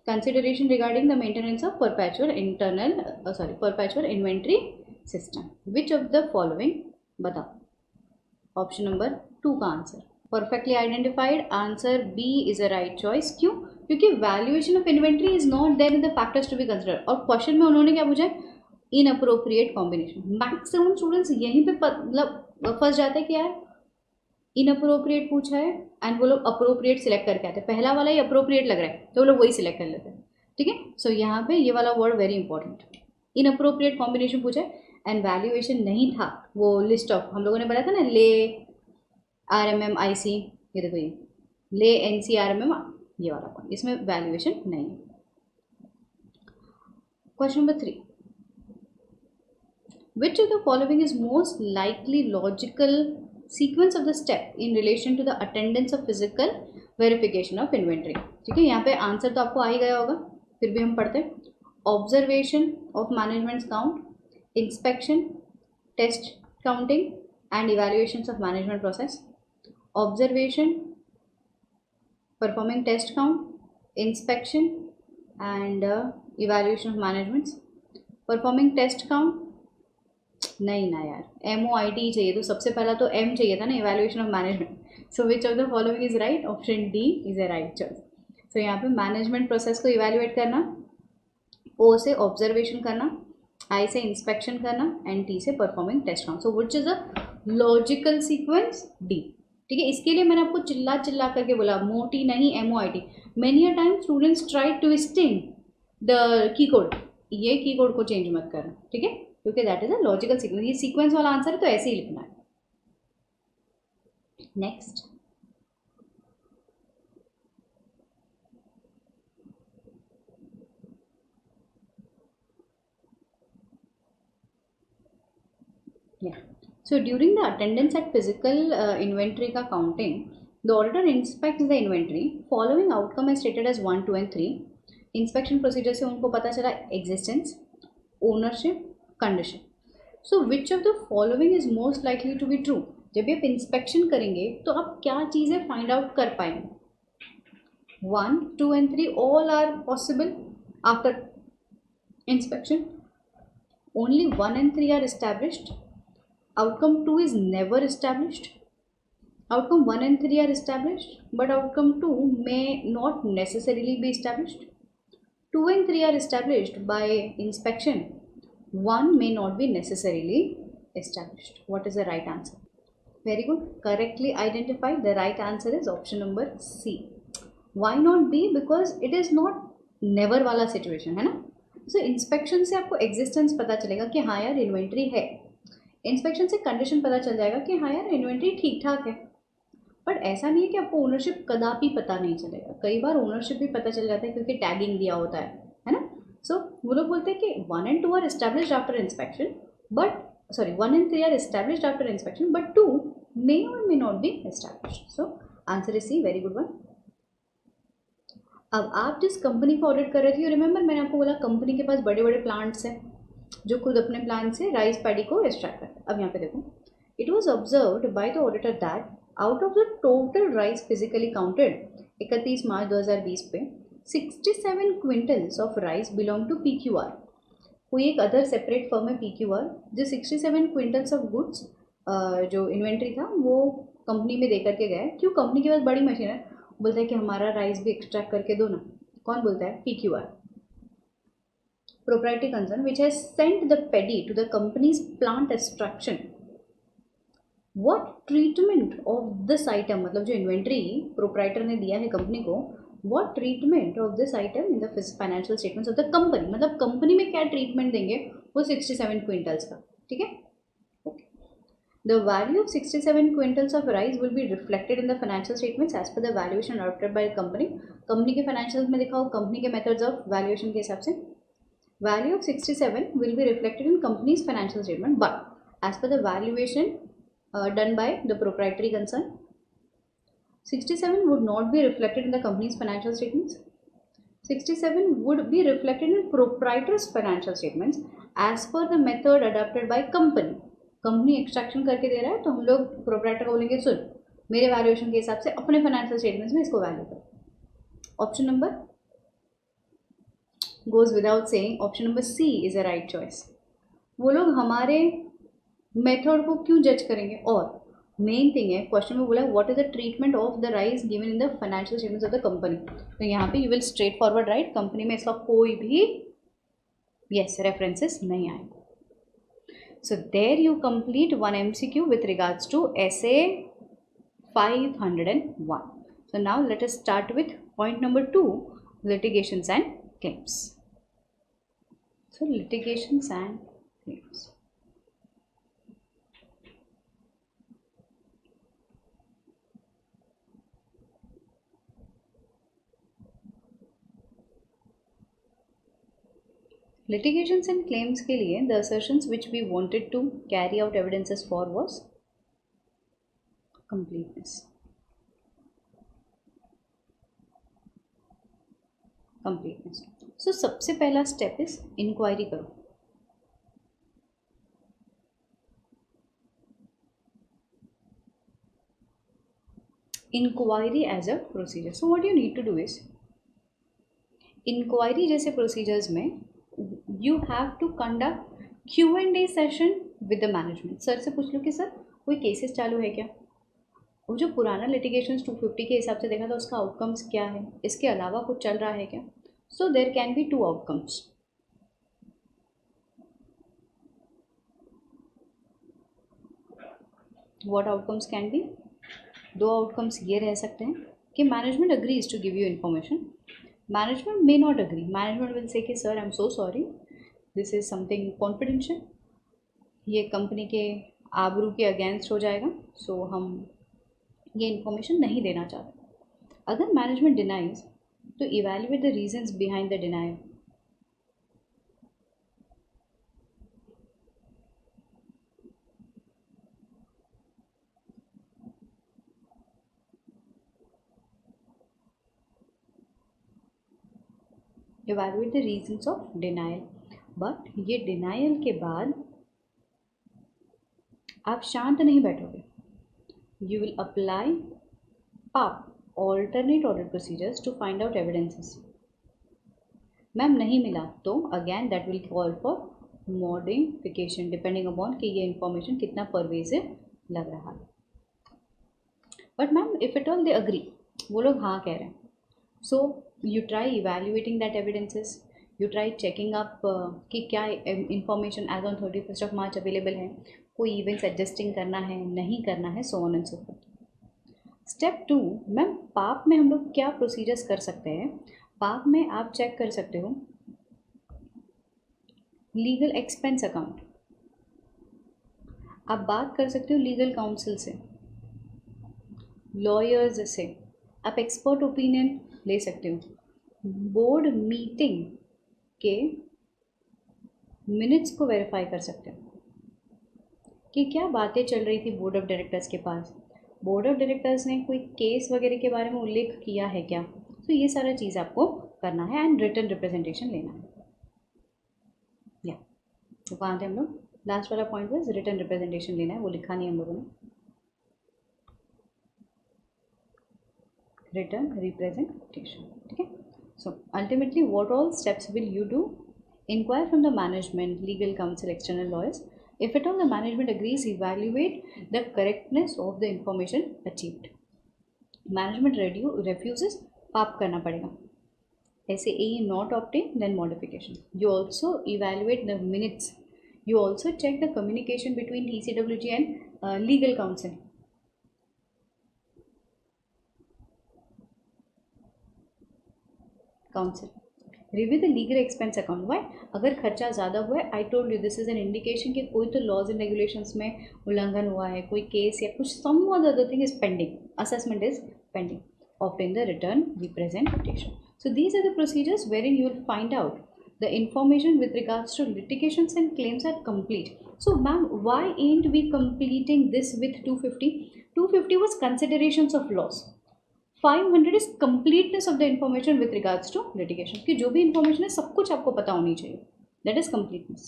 consideration regarding the maintenance of perpetual inventory system. Which of the following बताओ. Option number 2 का answer perfectly identified. Answer B is a right choice. क्यों? क्योंकि valuation of inventory is not there in the factors to be considered. और question में उन्होंने क्या पूछा है? Inappropriate combination. मैक्सिमम स्टूडेंट्स यहीं पे मतलब फंस जाते हैं कि यार इनअप्रोप्रिएट पूछा है एंड वो लोग अप्रोप्रिएट सिलेक्ट करके आते हैं. पहला वाला ही अप्रोप्रिएट लग रहा है तो वो लोग वही सिलेक्ट कर लेते हैं. ठीक है. सो यहाँ पे ये वाला word very important. Inappropriate combination पूछा है एंड वैल्यूएशन नहीं था. वो लिस्ट ऑफ हम लोगों ने बताया था ना, ले RMM IC, ये देखो ये ले NC RMM, ये वाला पॉइंट, इसमें वैल्यूएशन नहीं है. Question number 3. Which of the following is most likely logical sequence of the step in relation to the attendance of physical verification of inventory? ठीक है. यहाँ पे आंसर तो आपको आ ही गया होगा, फिर भी हम पढ़ते हैं. Observation of management count, inspection, test counting and evaluations of management process. Observation, performing test count, inspection and evaluation of management. Performing test count नहीं ना यार, MOIT चाहिए. तो सबसे पहला तो M चाहिए था ना, evaluation of management. So which of the following is right? Option D is a right choice. So यहाँ पे management process को evaluate करना, O से observation करना, I से इंस्पेक्शन करना एंड T से performing test count. So which is a logical sequence? D. ठीक है. इसके लिए मैंने आपको चिल्ला करके बोला, मोटी नहीं MOIT. Many a time students try twisting the key code. ये की कोड को चेंज मत करना. ठीक है. क्योंकि that is a logical sequence. ये सीक्वेंस वाला आंसर है तो ऐसे ही लिखना है. Next. Yeah. So during the attendance at physical inventory का counting, the auditor inspects the inventory. Following outcome is stated as 1, 2 and 3. Inspection procedure से उनको पता चला existence, ownership, condition. So which of the following is most likely to be true? जब भी आप inspection करेंगे तो आप क्या चीज़ें find out कर पाएंगे? 1, 2 and 3 all are possible after inspection. Only 1 and 3 are established. Outcome 2 is never established. Outcome 1 and 3 are established, but outcome 2 may not necessarily be established. 2 and 3 are established by inspection. 1 may not be necessarily established. What is the right answer? Very good. Correctly identified. The right answer is option number C. Why not B? Because it is not never वाला situation है ना. So inspection से आपको existence पता चलेगा कि हाँ यार inventory है. इंस्पेक्शन से कंडीशन पता चल जाएगा कि हाँ यार इन्वेंट्री ठीक ठाक है. बट ऐसा नहीं है कि आपको ओनरशिप कदापि पता नहीं चलेगा. कई बार ओनरशिप भी पता चल जाता है क्योंकि टैगिंग दिया होता है ना. सो वो लोग बोलते हैं कि 1 and 2 are established after inspection, but 1 and 3 are established after inspection, but 2 may or may not be established. So answer is C. Very good one. अब आप जिस कंपनी को ऑडिट कर रहे थे, रिमेंबर मैंने आपको बोला कंपनी के पास बड़े बड़े प्लांट्स हैं जो खुद अपने प्लांट से राइस पैडी को एक्सट्रैक्ट करते हैं. अब यहाँ पे देखो, it was observed by the auditor that out of the total rice physically counted 31 March 2020 पे 67 quintals of rice belong to PQR. कोई एक अदर सेपरेट फर्म है PQR जो 67 क्विंटल्स ऑफ गुड्स जो इन्वेंट्री था वो कंपनी में दे करके गया. क्यों? कंपनी के पास बड़ी मशीन है. बोलता है कि हमारा राइस भी एक्सट्रैक्ट करके दो ना. कौन बोलता है? PQR, proprietary concern, which has sent the paddy to the company's plant extraction. What treatment of this item, मतलब जो इन्वेंट्री प्रोप्राइटर ने दिया है कंपनी को, what treatment of this item in the financial statements of the company, मतलब company में क्या treatment देंगे वो 67 क्विंटल्स का. ठीक है. Okay. The value of 67 quintals of rice will be reflected in the financial statements as per the valuation adopted by the company. Company के financials में दिखाओ कंपनी के methods of valuation के हिसाब से. Value of 67 will be reflected in company's financial statement, but as per the valuation done by the proprietary concern, 67 would not be reflected in the company's financial statements. 67 would be reflected in proprietor's financial statements as per the method adopted by company. Company extraction करके दे रहा है तो हम लोग proprietor को बोलेंगे सुन मेरे valuation के हिसाब से अपने फाइनेंशियल स्टेटमेंट्स में इसको वैल्यू कर. Option number goes without saying option number C is a right choice. वो लोग हमारे मेथड को क्यों जज करेंगे. और मेन थिंग है क्वेश्चन में बोला what is the treatment of the rice given in the financial statements of the company. तो यहाँ पे you will straight forward right company में इसका कोई भी यस रेफरेंसेस नहीं आएगा. So there you complete one MCQ with regards to essay 501. So now let us start with point number 2, litigations and claims. So litigations and claims. Litigations and claims के लिए the assertions which we wanted to carry out evidences for was completeness. So सबसे पहला step is inquiry करो. Inquiry as a procedure. So what you need to do is inquiry जैसे procedures में you have to conduct Q&A session with the management. Sir से पूछ लो कि sir कोई cases चालू है क्या. वो जो पुराना लिटिगेशन 250 के हिसाब से देखा था उसका आउटकम्स क्या है, इसके अलावा कुछ चल रहा है क्या. So there can be 2 outcomes. What outcomes can be. 2 outcomes ये रह सकते हैं कि management agrees to give you information. Management may not agree. Management will say कि sir I am so sorry this is something confidential, ये company के आबरू के अगेंस्ट हो जाएगा, सो हम ये इन्फॉर्मेशन नहीं देना चाहते. अगर मैनेजमेंट डिनाइज तो evaluate the reasons behind the denial. Evaluate the reasons of denial. But ये डिनायल के बाद आप शांत नहीं बैठोगे. You will apply PAP alternate audit procedures to find out evidences. Ma'am नहीं मिला तो again that will call for modification depending upon कि ये इंफॉर्मेशन कितना परवेजिव लग रहा है. But ma'am if it all they agree, वो लोग हाँ कह रहे हैं, so you try evaluating that evidences. You try checking up कि क्या information as on 31 of March available है, कोई इवेंट्स एडजस्टिंग करना है नहीं करना है, so on and so forth. Step 2, ma'am पाप में हम लोग क्या प्रोसीजर्स कर सकते हैं. पाप में आप चेक कर सकते हो लीगल एक्सपेंस अकाउंट. आप बात कर सकते हो लीगल काउंसिल से, लॉयर्स से, आप एक्सपर्ट ओपिनियन ले सकते हो. बोर्ड मीटिंग के मिनट्स को वेरीफाई कर सकते हो कि क्या बातें चल रही थी बोर्ड ऑफ डायरेक्टर्स के पास, बोर्ड ऑफ डायरेक्टर्स ने कोई केस वगैरह के बारे में उल्लेख किया है क्या. तो ये सारा चीज़ आपको करना है एंड रिटन रिप्रेजेंटेशन लेना है. या तो कहाँ थे हम लोग. लास्ट वाला पॉइंट वाज रिटन रिप्रेजेंटेशन लेना है, वो लिखा नहीं हम लोगों ने. रिटन रिप्रेजेंटेशन, ठीक है. So ultimately what all steps will you do. Inquire from the management, legal counsel, external lawyers. If at all the management agrees, evaluate the correctness of the information achieved. Management refuses, पाप करना पड़ेगा. ऐसे A not obtained, then modification. You also evaluate the minutes. You also check the communication between TCWG and legal counsel. Review the legal expense account. Why? अगर खर्चा ज़्यादा हुआ है, I told you this is an indication कि कोई तो laws and regulations में उल्लंघन हुआ है, कोई केस या कुछ some other thing is pending, assessment is pending, obtain the return representation. So these are the procedures wherein you will find out the information with regards to litigations and claims are complete. So ma'am, why ain't we completing this with 250? 250 was considerations of loss. 500 is completeness of the information with regards to litigation. कि जो भी information है सब कुछ आपको पता होनी चाहिए. That is completeness.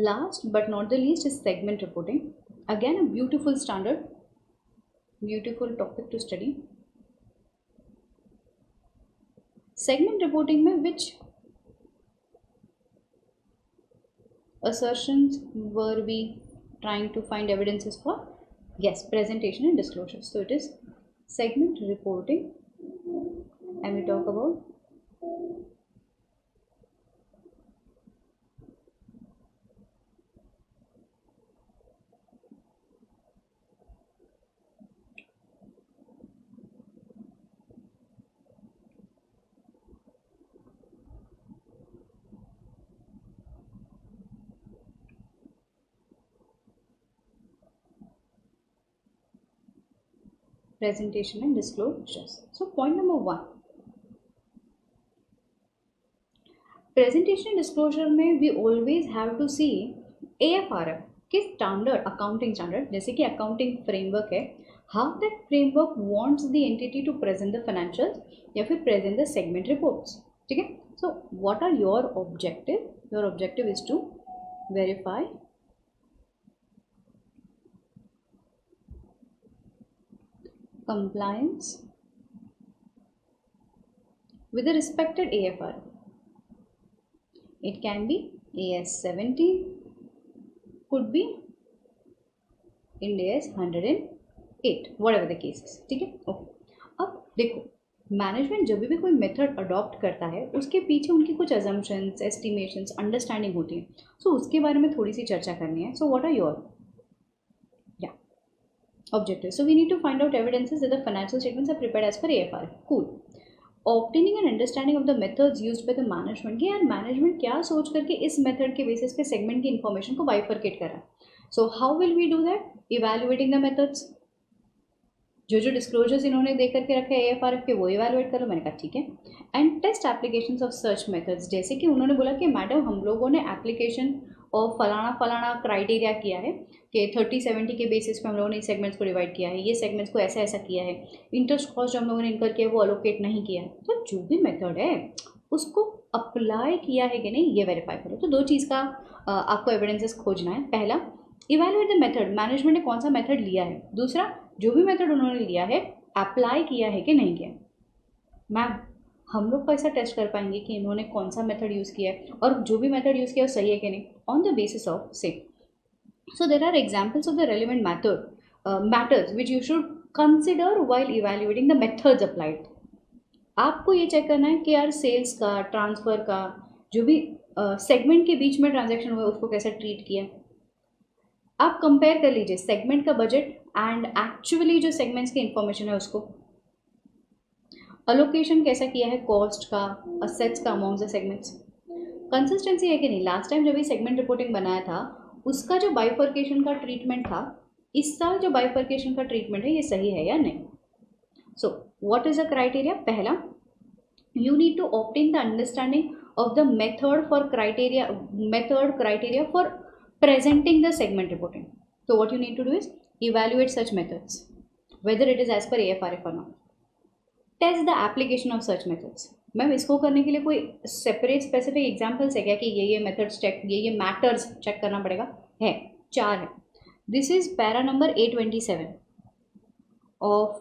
Last but not the least is segment reporting. Again a beautiful standard, beautiful topic to study. Segment reporting में which assertions were we trying to find evidences for? Yes, presentation and disclosure. So it is segment reporting, and we talk about presentation and disclosures. So point number 1, presentation and disclosure में we always have to see AFRF के standard, accounting standard, जैसे कि accounting framework है, how that framework wants the entity to present the financials या फिर present the segment reports. ठीक है? So what are your objective? Your objective is to verify compliance with the respected AFRF. It can be AS 17, could be Ind AS 108, whatever the case is. ठीक है? Okay. अब देखो, management जब भी कोई method adopt करता है उसके पीछे उनकी कुछ अजम्पशंस, एस्टिमेशंस, अंडरस्टैंडिंग होती है. सो उसके बारे में थोड़ी सी चर्चा करनी है. So what are your objectives? So we need to find out evidences that the financial statements are prepared as per AFRF. Cool. Obtaining an understanding of the methods used by the management कि यार management क्या सोच करके इस method के basis पे segment की information को बाइफरकेट कर रहा है. So how will we do that? Evaluating the methods. जो डिस्क्लोजर्स इन्होंने दे करके रखे AFRF के वो इवैल्यूएट करो. मैंने कहा ठीक है. एंड टेस्ट एप्लीकेशंस ऑफ सर्च मेथड्स, जैसे कि उन्होंने बोला कि मैडम हम लोगों ने एप्लीकेशन और फलाना क्राइटेरिया किया है कि 30-70 के बेसिस पे हम लोगों ने इस सेगमेंट्स को डिवाइड किया है, ये सेगमेंट्स को ऐसा ऐसा किया है, इंटरेस्ट कॉस्ट जो हम लोगों ने इनकर किया है वो अलोकेट नहीं किया है. तो जो भी मेथड है उसको अप्लाई किया है कि नहीं ये वेरीफाई करो. तो दो चीज़ का आपको एविडेंसेस खोजना है. पहला, इवैल्यूएट द मेथड, मैनेजमेंट ने कौन सा मेथड लिया है. दूसरा, जो भी मेथड उन्होंने लिया है अप्लाई किया है कि नहीं किया. मैम हम लोग कैसा टेस्ट कर पाएंगे कि इन्होंने कौन सा मेथड यूज़ किया है और जो भी मेथड यूज़ किया है वो सही है कि नहीं? On the basis of same. So there are examples of the relevant matters which you should consider while evaluating the methods applied. आपको ये चेक करना है कि यार सेल्स का, ट्रांसफ़र का, जो भी सेगमेंट के बीच में ट्रांजैक्शन हुआ है उसको कैसे ट्रीट किया. आप कंपेयर कर लीजिए सेगमेंट का बजट एंड एक्चुअली जो सेगमेंट्स की इंफॉर्मेशन है उसको. अलोकेशन कैसा किया है कॉस्ट का, असेट्स का अमॉन्ग द सेगमेंट्स. कंसिस्टेंसी है कि नहीं. लास्ट टाइम जब ये सेगमेंट रिपोर्टिंग बनाया था उसका जो बाइफर्केशन का ट्रीटमेंट था, इस साल जो बाइफर्केशन का ट्रीटमेंट है ये सही है या नहीं. So what is the criteria? पहला, you need to obtain the understanding of the method criteria for presenting the segment reporting. So what you need to do is evaluate such methods, whether it is as per AFRF or not. Test the application of such methods. Ma'am इसको करने के लिए कोई separate specific examples है क्या कि ये methods check, ये मैटर्स चेक करना पड़ेगा? है, 4 है. This is para number 827 of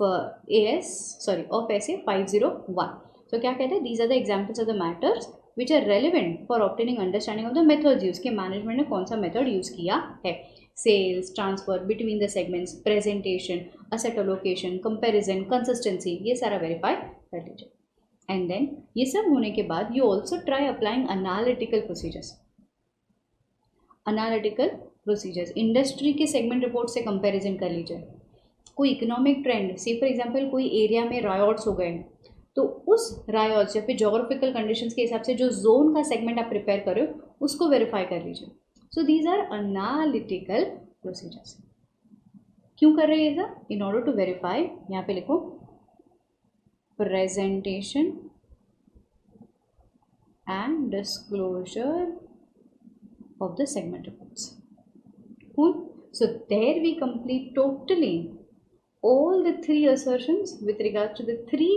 SA 501. सो क्या कहते हैं? These are the examples of the matters which are relevant for obtaining understanding of the methods use. के मैनेजमेंट ने कौन सा मेथड यूज़ किया है. Sales, transfer between the segments, presentation, asset allocation, comparison, consistency, ये सारा वेरीफाई कर लीजिए. एंड देन ये सब होने के बाद you also try applying analytical procedures. Industry के सेगमेंट रिपोर्ट से कंपैरिजन कर लीजिए. कोई इकोनॉमिक ट्रेंड, से फॉर एग्जांपल कोई एरिया में रायट्स हो गए, तो उस रायोज या फिर जोग्राफिकल कंडीशंस के हिसाब से जो जोन का सेगमेंट आप प्रिपेयर कर रहे हो उसको वेरीफाई कर लीजिए. So these are analytical procedures. क्यों कर रहे हैं ये sir? In order to verify, यहाँ पे लिखो presentation and disclosure of the segment reports. Cool. So there we complete totally all the three assertions with regards to the three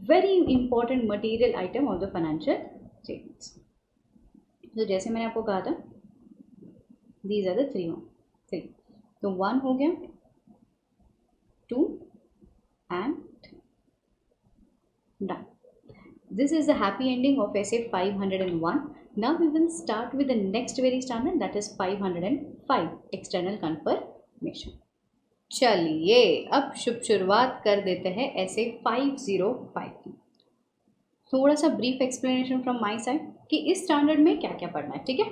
very important material item of the financial statements. So जैसे मैंने आपको कहा था, these are the three. तो 1 हो गया, 2 and done. This is the happy ending of essay 501. Now we will start with the next very standard, that is 505 external confirmation. चलिए अब शुभ शुरुआत कर देते हैं essay 505 की. थोड़ा सा brief explanation from my side कि इस स्टैंडर्ड में क्या क्या पढ़ना है. ठीक है,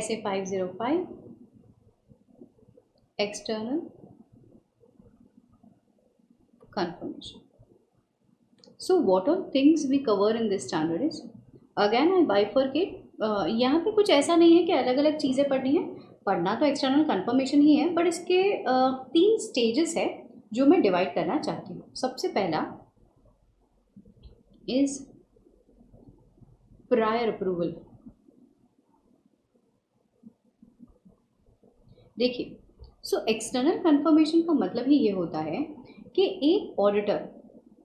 essay 505 external confirmation. So what all things we cover in this standard is, again I bifurcate. यहाँ पे कुछ ऐसा नहीं है कि अलग अलग चीज़ें पढ़नी है, पढ़ना तो एक्सटर्नल कंफर्मेशन ही है, बट इसके 3 स्टेजेस है जो मैं डिवाइड करना चाहती हूँ. सबसे पहला इज प्रायर अप्रूवल. देखिए, सो एक्सटर्नल कंफर्मेशन का मतलब ही ये होता है कि एक ऑडिटर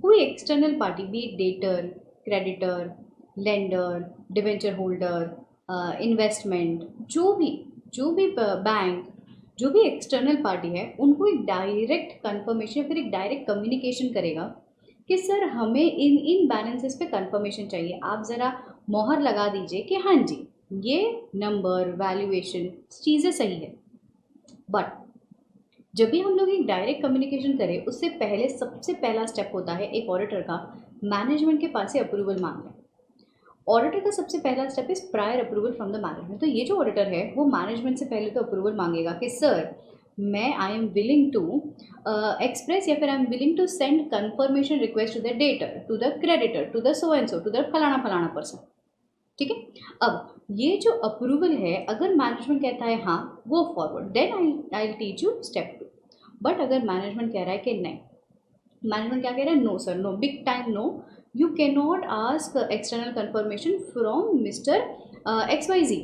कोई external party, be debtor, creditor, lender, debenture holder, investment, जो भी बैंक, जो भी एक्सटर्नल पार्टी है, उनको एक डायरेक्ट कंफर्मेशन फिर एक डायरेक्ट कम्युनिकेशन करेगा कि सर हमें इन बैलेंसेस पे कंफर्मेशन चाहिए, आप ज़रा मोहर लगा दीजिए कि हाँ जी ये नंबर, वैल्यूएशन चीज़ें सही है. बट जब भी हम लोग एक डायरेक्ट कम्युनिकेशन करें उससे पहले सबसे पहला स्टेप होता है एक ऑडिटर का मैनेजमेंट के पास से अप्रूवल मांगना. ऑडिटर का सबसे पहला step is prior approval from the management. तो ये जो ऑडिटर है वो मैनेजमेंट से पहले तो अप्रूवल मांगेगा कि सर मैं I am willing to express या फिर I am willing to send confirmation request to the debtor, to the creditor, to the so and so, to the फलाना पर्सन. ठीक है, अब ये जो अप्रूवल है अगर मैनेजमेंट कहता है हाँ go forward, then I teach you step 2. But अगर मैनेजमेंट कह रहा है कि नहीं, मैनेजमेंट क्या कह रहा है, no sir, no, big time no, you can not ask external confirmation from mister XYZ.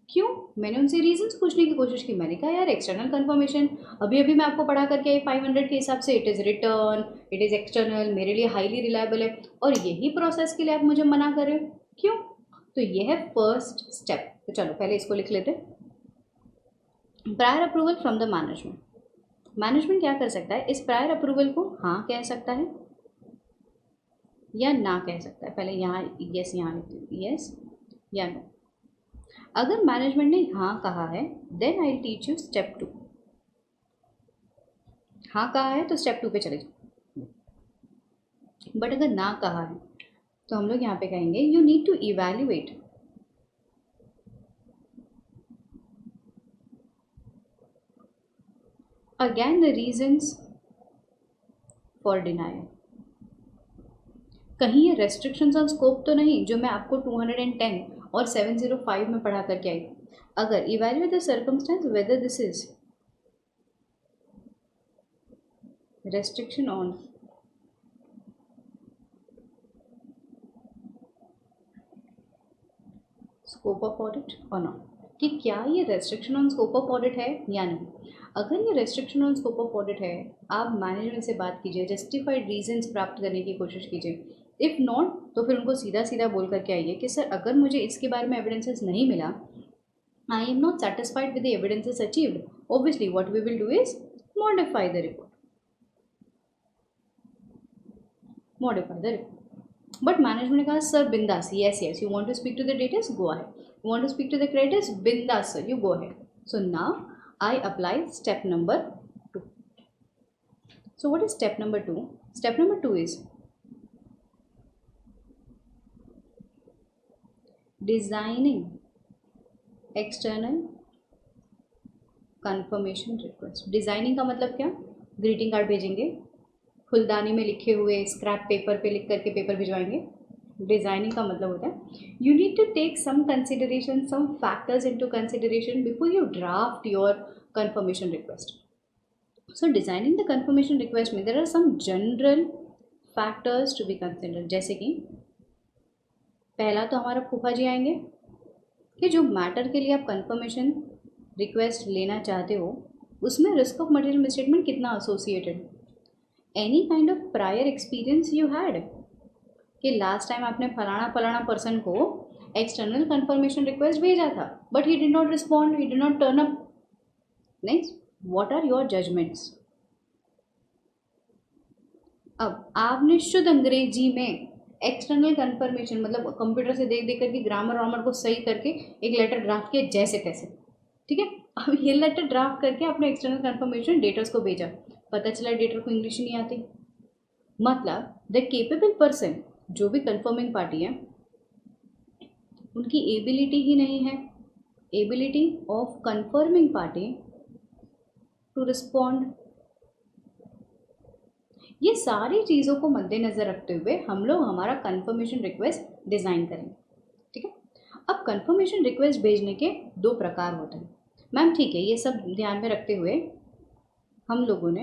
क्यों? मैंने उनसे रीजंस पूछने की कोशिश की. मैंने कहा यार एक्सटर्नल कंफर्मेशन अभी मैं आपको पढ़ा करके आई 500 के हिसाब से, it is return, it is external, मेरे लिए हाईली रिलायबल है, और यही प्रोसेस के लिए आप मुझे मना कर रहे हो. क्यों? तो ये है फर्स्ट स्टेप. तो चलो पहले इसको लिख लेते हैं. Prior approval from the management. Management क्या कर सकता है, इस प्रायर अप्रूवल को हाँ कह सकता है या ना कह सकता है. पहले यहाँ यस, यहाँ लिखते हैं यस या नो. अगर मैनेजमेंट ने हाँ कहा है then I teach you step 2. हाँ कहा है तो स्टेप 2 पे चले जाओ. बट अगर ना कहा है तो हम लोग यहाँ पे कहेंगे you need to evaluate again the reasons for denial. कहीं ये रेस्ट्रिक्शंस ऑन स्कोप तो नहीं जो मैं आपको 210 और 705 में पढ़ा करके आई. अगर evaluate the circumstance whether this is restriction on scope of audit और नॉट, कि क्या ये restriction on scope of audit है या नहीं. अगर ये restriction on scope of audit है, आप मैनेजमेंट से बात कीजिए, जस्टिफाइड रीजंस प्राप्त करने की कोशिश कीजिए. इफ़ नॉट तो फिर उनको सीधा सीधा बोल करके आइए कि सर अगर मुझे इसके बारे में एविडेंसेस नहीं मिला, I am not satisfied with the evidences achieved, obviously what we will do is modify the report. But management ने कहा सर बिंदास, yes you want to speak to the debtors, go ahead. You want to speak to the creditors, बिंदास sir, you go ahead. So now I apply step number 2. So what is step number 2? Step number 2 is designing external confirmation request. Designing का मतलब क्या? Greeting card भेजेंगे, फुलदानी में लिखे हुए scrap paper पे लिख करके पेपर भिजवाएंगे। डिज़ाइनिंग का मतलब होता है you need to take some consideration, some factors into consideration before you draft your confirmation request. So designing the confirmation request में there are some general factors to be considered. जैसे कि पहला तो हमारा फूफा जी आएंगे कि जो मैटर के लिए आप कंफर्मेशन रिक्वेस्ट लेना चाहते हो उसमें रिस्क ऑफ मटेरियल मिसस्टेटमेंट कितना associated, any kind of prior experience you had कि लास्ट टाइम आपने फलाना पर्सन को एक्सटर्नल कंफर्मेशन रिक्वेस्ट भेजा था but he did not respond, he did not turn up. Next, what are your judgments? अब आपने शुद्ध अंग्रेजी में एक्सटर्नल कंफर्मेशन मतलब कंप्यूटर से देख करके ग्रामर वामर को सही करके एक लेटर ड्राफ्ट किया जैसे तैसे, ठीक है. अब ये लेटर ड्राफ्ट करके आपने एक्सटर्नल कंफर्मेशन डेटर्स को भेजा, पता चला डेटर को इंग्लिश नहीं आती. मतलब द केपेबल पर्सन, जो भी कंफर्मिंग पार्टी है, उनकी एबिलिटी ही नहीं है, ability of confirming party to respond. ये सारी चीज़ों को मद्देनज़र रखते हुए हम लोग हमारा कंफर्मेशन रिक्वेस्ट डिज़ाइन करेंगे, ठीक है. अब कंफर्मेशन रिक्वेस्ट भेजने के दो प्रकार होते हैं. मैम ठीक है, ये सब ध्यान में रखते हुए हम लोगों ने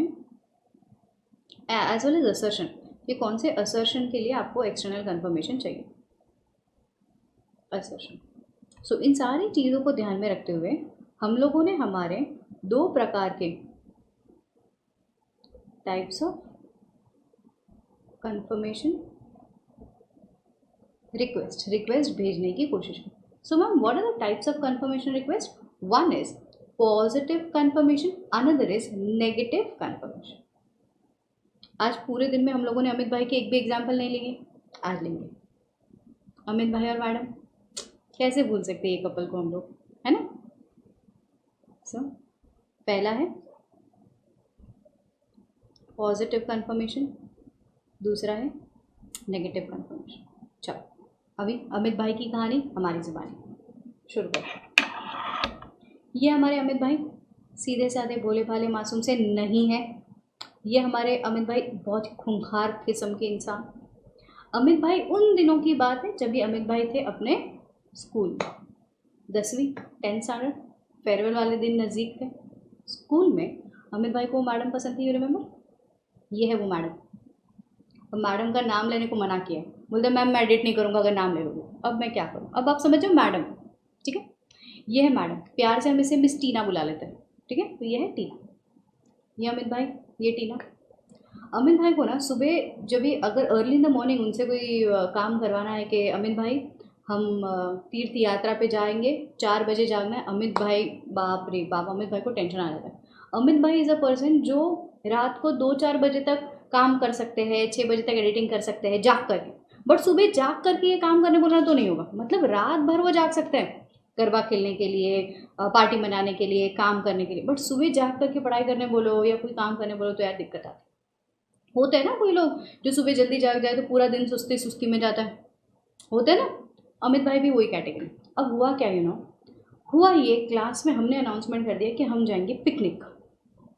एज वेल एज असर्शन, ये कौन से असर्शन के लिए आपको एक्सटर्नल कंफर्मेशन चाहिए, असर्शन. सो इन सारी चीज़ों को ध्यान में रखते हुए हम लोगों ने हमारे दो प्रकार के टाइप्स ऑफ कंफर्मेशन रिक्वेस्ट भेजने की कोशिश की. So ma'am what are the types of confirmation request? One is positive confirmation, another is negative confirmation. आज पूरे दिन में हम लोगों ने अमित भाई के एक भी एग्जाम्पल नहीं लेंगे, आज लेंगे. अमित भाई और मैडम, कैसे भूल सकते हैं ये कपल को हम लोग, है ना. सो पहला है पॉजिटिव कंफर्मेशन, दूसरा है नेगेटिव कंफर्मेशन. चलो अभी अमित भाई की कहानी हमारी ज़ुबानी शुरू करते. ये हमारे अमित भाई सीधे साधे भोले भाले मासूम से नहीं है. ये हमारे अमित भाई बहुत खूंखार किस्म के इंसान. अमित भाई उन दिनों की बात है जब ये अमित भाई थे अपने स्कूल, 10वीं 10th स्टैंडर्ड, फेयरवेल वाले दिन नज़दीक थे. स्कूल में अमित भाई को मैडम पसंद थी, यू रिमेंबर. ये है वो मैडम. अब मैडम का नाम लेने को मना किया, बोलते मैम मैं एडिट नहीं करूँगा अगर नाम ले लोगे. अब मैं क्या करूँ, अब आप समझो मैडम, ठीक है. ये है मैडम, प्यार से हम इसे मिस टीना बुला लेते हैं, ठीक है. तो ये है टीना, ये अमित भाई, ये टीना. अमित भाई को ना सुबह जब भी अगर अर्ली इन द मॉर्निंग उनसे कोई काम करवाना है कि अमित भाई हम तीर्थ यात्रा पे जाएंगे, 4 बजे जागना है, अमित भाई बाप रे बाप, अमित भाई को टेंशन आ जाता है. अमित भाई इज़ अ पर्सन जो रात को 2-4 बजे तक काम कर सकते हैं, 6 बजे तक एडिटिंग कर सकते हैं जाग करके, बट सुबह जाग करके ये काम करने बोलना तो नहीं होगा. मतलब रात भर वो जाग सकते हैं गरबा खेलने के लिए, पार्टी मनाने के लिए, काम करने के लिए, बट सुबह जाग करके पढ़ाई करने बोलो या कोई काम करने बोलो तो यार दिक्कत आती. होते हैं ना कोई लोग जो सुबह जल्दी जाग जाए तो पूरा दिन सुस्ती सुस्ती में जाता है, होता है ना. अमित भाई भी वही कैटेगरी. अब हुआ क्या, हुआ ये, क्लास में हमने अनाउंसमेंट कर दिया कि हम जाएंगे पिकनिक,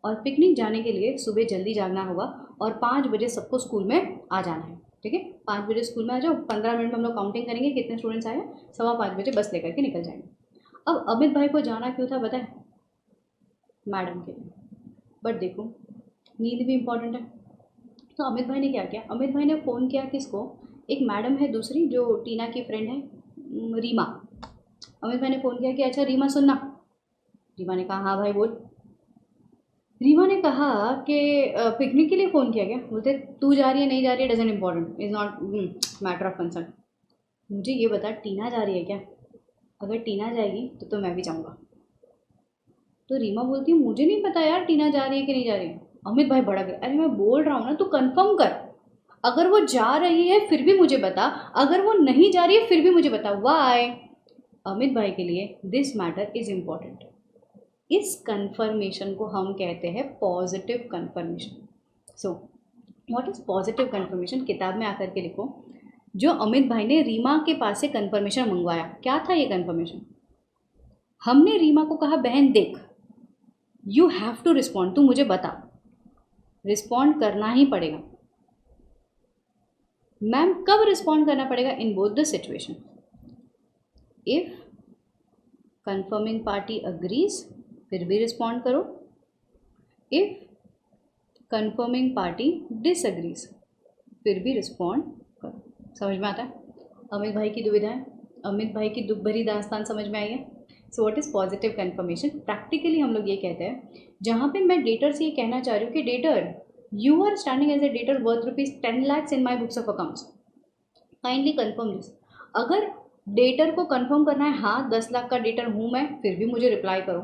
और पिकनिक जाने के लिए सुबह जल्दी जागना होगा और 5 बजे सबको स्कूल में आ जाना है, ठीक है. 5 बजे स्कूल में आ जाओ, 15 मिनट में हम लोग काउंटिंग करेंगे कितने स्टूडेंट्स आए, 5:15 बजे बस लेकर के निकल जाएंगे. अब अमित भाई को जाना क्यों था बताए? मैडम के लिए. बट देखो नींद भी इम्पॉर्टेंट है. तो अमित भाई ने क्या किया, अमित भाई ने फ़ोन किया किसको, एक मैडम है दूसरी जो टीना की फ्रेंड है, रीमा. अमित भाई ने फ़ोन किया कि अच्छा रीमा सुनना. रीमा ने कहा हाँ भाई बोल. रीमा ने कहा कि पिकनिक के लिए फ़ोन किया क्या, बोलते तू जा रही है नहीं जा रही है doesn't important, is not matter of concern. मुझे ये बता टीना जा रही है क्या, अगर टीना जाएगी तो मैं भी जाऊँगा. तो रीमा बोलती है मुझे नहीं पता यार टीना जा रही है कि नहीं जा रही है. अमित भाई भड़क गए, अरे मैं बोल रहा हूँ ना तू कंफर्म कर, अगर वो जा रही है फिर भी मुझे बता, अगर वो नहीं जा रही है फिर भी मुझे बता. वाई? अमित भाई के लिए दिस मैटर इज़ इम्पॉर्टेंट. इस कंफर्मेशन को हम कहते हैं positive confirmation. So what is positive confirmation? किताब में आकर के लिखो. जो अमित भाई ने रीमा के पास से कंफर्मेशन मंगवाया, क्या था ये कंफर्मेशन? हमने रीमा को कहा बहन देख यू हैव टू रिस्पॉन्ड, तू मुझे बता, रिस्पॉन्ड करना ही पड़ेगा। मैम कब रिस्पॉन्ड करना पड़ेगा? In both the situation. If confirming party agrees फिर भी रिस्पॉन्ड करो, इफ कंफर्मिंग पार्टी डिसअग्रीज फिर भी रिस्पॉन्ड करो। समझ में आता है? अमित भाई की दुविधा है, अमित भाई की दुख भरी दास्तान समझ में आई है? So what is positive confirmation? Practically हम लोग ये कहते हैं, जहाँ पे मैं डेटर से ये कहना चाह रही हूँ कि debtor you are standing as a debtor worth ₹10 lakhs in my books of accounts, kindly confirm this. अगर डेटर को कन्फर्म करना है हाँ 10 लाख का डेटर हूँ मैं, फिर भी मुझे रिप्लाई करो।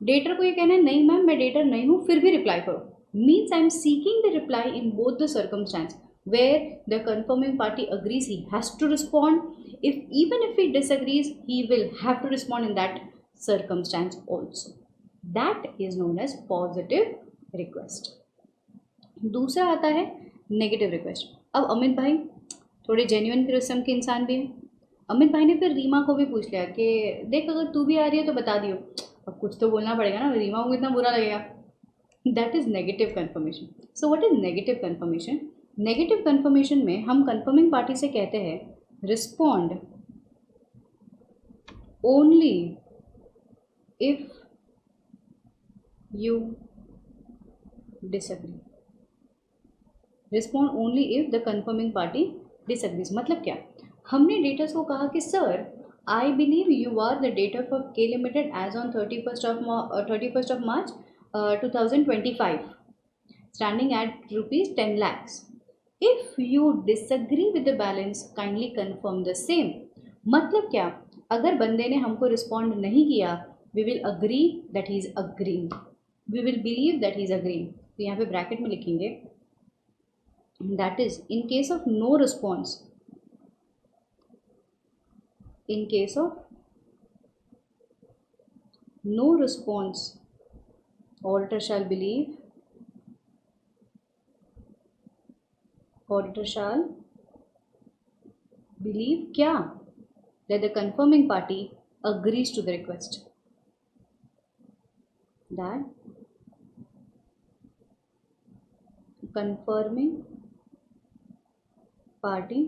डेटर को ये कहना है नहीं मैम मैं डेटर नहीं हूँ, फिर भी रिप्लाई करो। Means I am seeking the reply in both the circumstance where the confirming party agrees he has to respond, even if he disagrees he will have to respond in that circumstance also. That is known as positive request. दूसरा आता है negative request. अब अमित भाई थोड़े genuine किस्म के इंसान भी हैं। अमित भाई ने फिर रीमा को भी पूछ लिया कि देख अगर तू भी आ रही है तो बता दियो। अब कुछ तो बोलना पड़ेगा ना, रीमा को इतना बुरा लगेगा। That is negative confirmation. So what is negative confirmation? Negative confirmation में हम कन्फर्मिंग पार्टी से कहते हैं respond only if you disagree, respond only if the confirming party disagrees. मतलब क्या? हमने डेटर्स को कहा कि sir I believe you are the debtor for K limited as on 31st of March 2025 standing at ₹10 lakhs. If you disagree with the balance, kindly confirm the same. मतलब क्या? अगर बंदे ने हमको रिस्पॉन्ड नहीं किया, we will agree that he is agreeing, we will believe that he is agreeing. तो यहाँ पे ब्रैकेट में लिखेंगे that is in case of no response, in case of no response auditor shall believe, auditor shall believe क्या? That the confirming party agrees to the request, that confirming party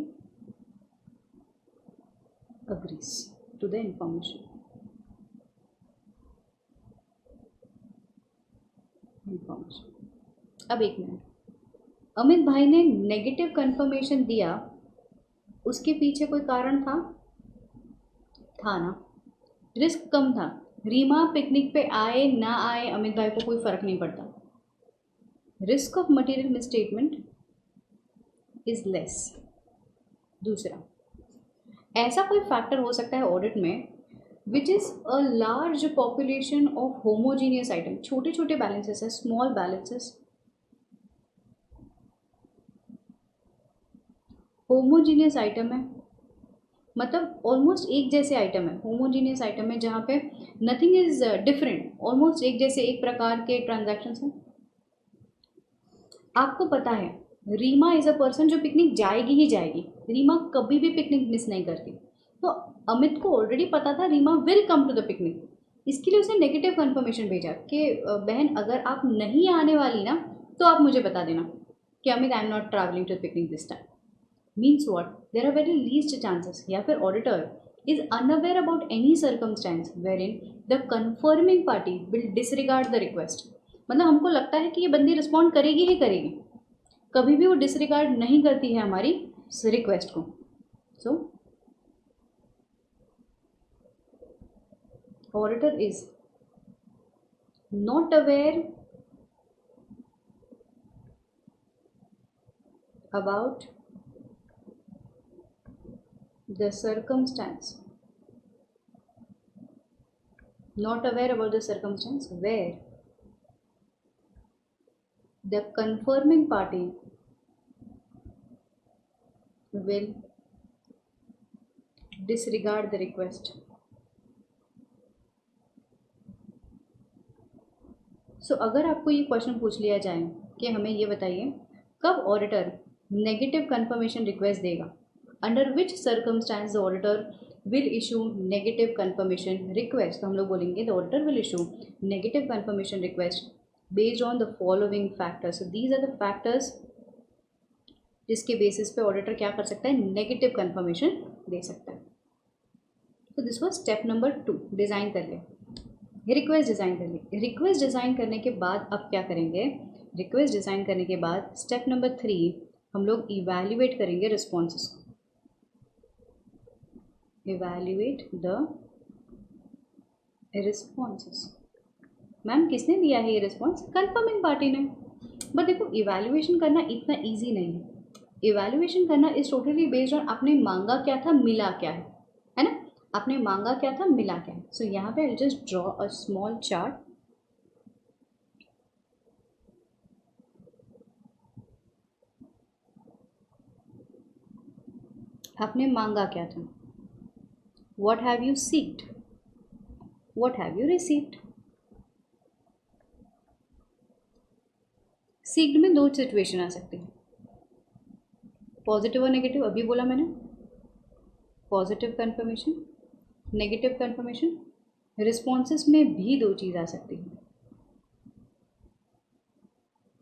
agrees to the information. अब एक minute, Amit भाई ने negative confirmation दिया, उसके पीछे कोई कारण था ना? रिस्क कम था। रीमा पिकनिक पे आए ना आए अमित भाई को कोई फर्क नहीं पड़ता। Risk of material misstatement is less. दूसरा, ऐसा कोई फैक्टर हो सकता है ऑडिट में which is a large population of homogeneous item, छोटे छोटे बैलेंसेस है, स्मॉल बैलेंसेस, होमोजीनियस आइटम है, मतलब ऑलमोस्ट एक जैसे आइटम है। होमोजीनियस आइटम है जहाँ पे नथिंग इज डिफरेंट, ऑलमोस्ट एक जैसे एक प्रकार के ट्रांजैक्शंस हैं। आपको पता है रीमा इज़ अ पर्सन जो पिकनिक जाएगी ही जाएगी, रीमा कभी भी पिकनिक मिस नहीं करती। तो अमित को ऑलरेडी पता था Reema will come to the picnic, इसके लिए उसने नेगेटिव कन्फर्मेशन भेजा कि बहन अगर आप नहीं आने वाली ना तो आप मुझे बता देना कि Amit I am not travelling to picnic this time. Means what? There are very least chances, या फिर auditor is unaware about any circumstance wherein the confirming party will disregard the request. मतलब हमको लगता है कि ये बंदी रिस्पॉन्ड करेगी ही करेगी, कभी भी वो डिसरिगार्ड नहीं करती है हमारी रिक्वेस्ट को। सो auditor is not aware about the circumstance, not aware about the circumstance where the confirming party will disregard the request. So अगर आपको ये क्वेश्चन पूछ लिया जाए कि हमें ये बताइए कब ऑडिटर नेगेटिव कंफर्मेशन रिक्वेस्ट देगा, under which circumstance the auditor will issue negative confirmation request, तो हम लोग बोलेंगे the auditor will issue negative confirmation request based on the following factors. So these are the factors जिसके basis पे auditor क्या कर सकता है, नेगेटिव कन्फर्मेशन दे सकता है. तो this was step number 2, design कर ले. रिक्वेस्ट डिज़ाइन कर ली. रिक्वेस्ट डिज़ाइन करने के बाद अब क्या करेंगे, रिक्वेस्ट डिज़ाइन करने के बाद स्टेप नंबर 3 हम लोग इवैल्यूएट करेंगे रिस्पॉन्सेस को. Evaluate the responses. मैम किसने दिया है ये रिस्पॉन्स, कन्फर्मिंग पार्टी ने. बट देखो इवैल्यूएशन करना इतना ईजी नहीं है. इवैल्यूएशन करना इज टोटली बेस्ड ऑन आपने मांगा क्या था, मिला क्या है ना. आपने मांगा क्या था, मिला क्या है. सो यहाँ पे I just draw a small chart. आपने मांगा क्या था, what have you सीक्ड, what have you received. सीक्ड में दो सिचुएशन आ सकती है, पॉजिटिव और नेगेटिव. अभी बोला मैंने, positive confirmation, negative confirmation. Responses में भी दो चीज़ आ सकती है.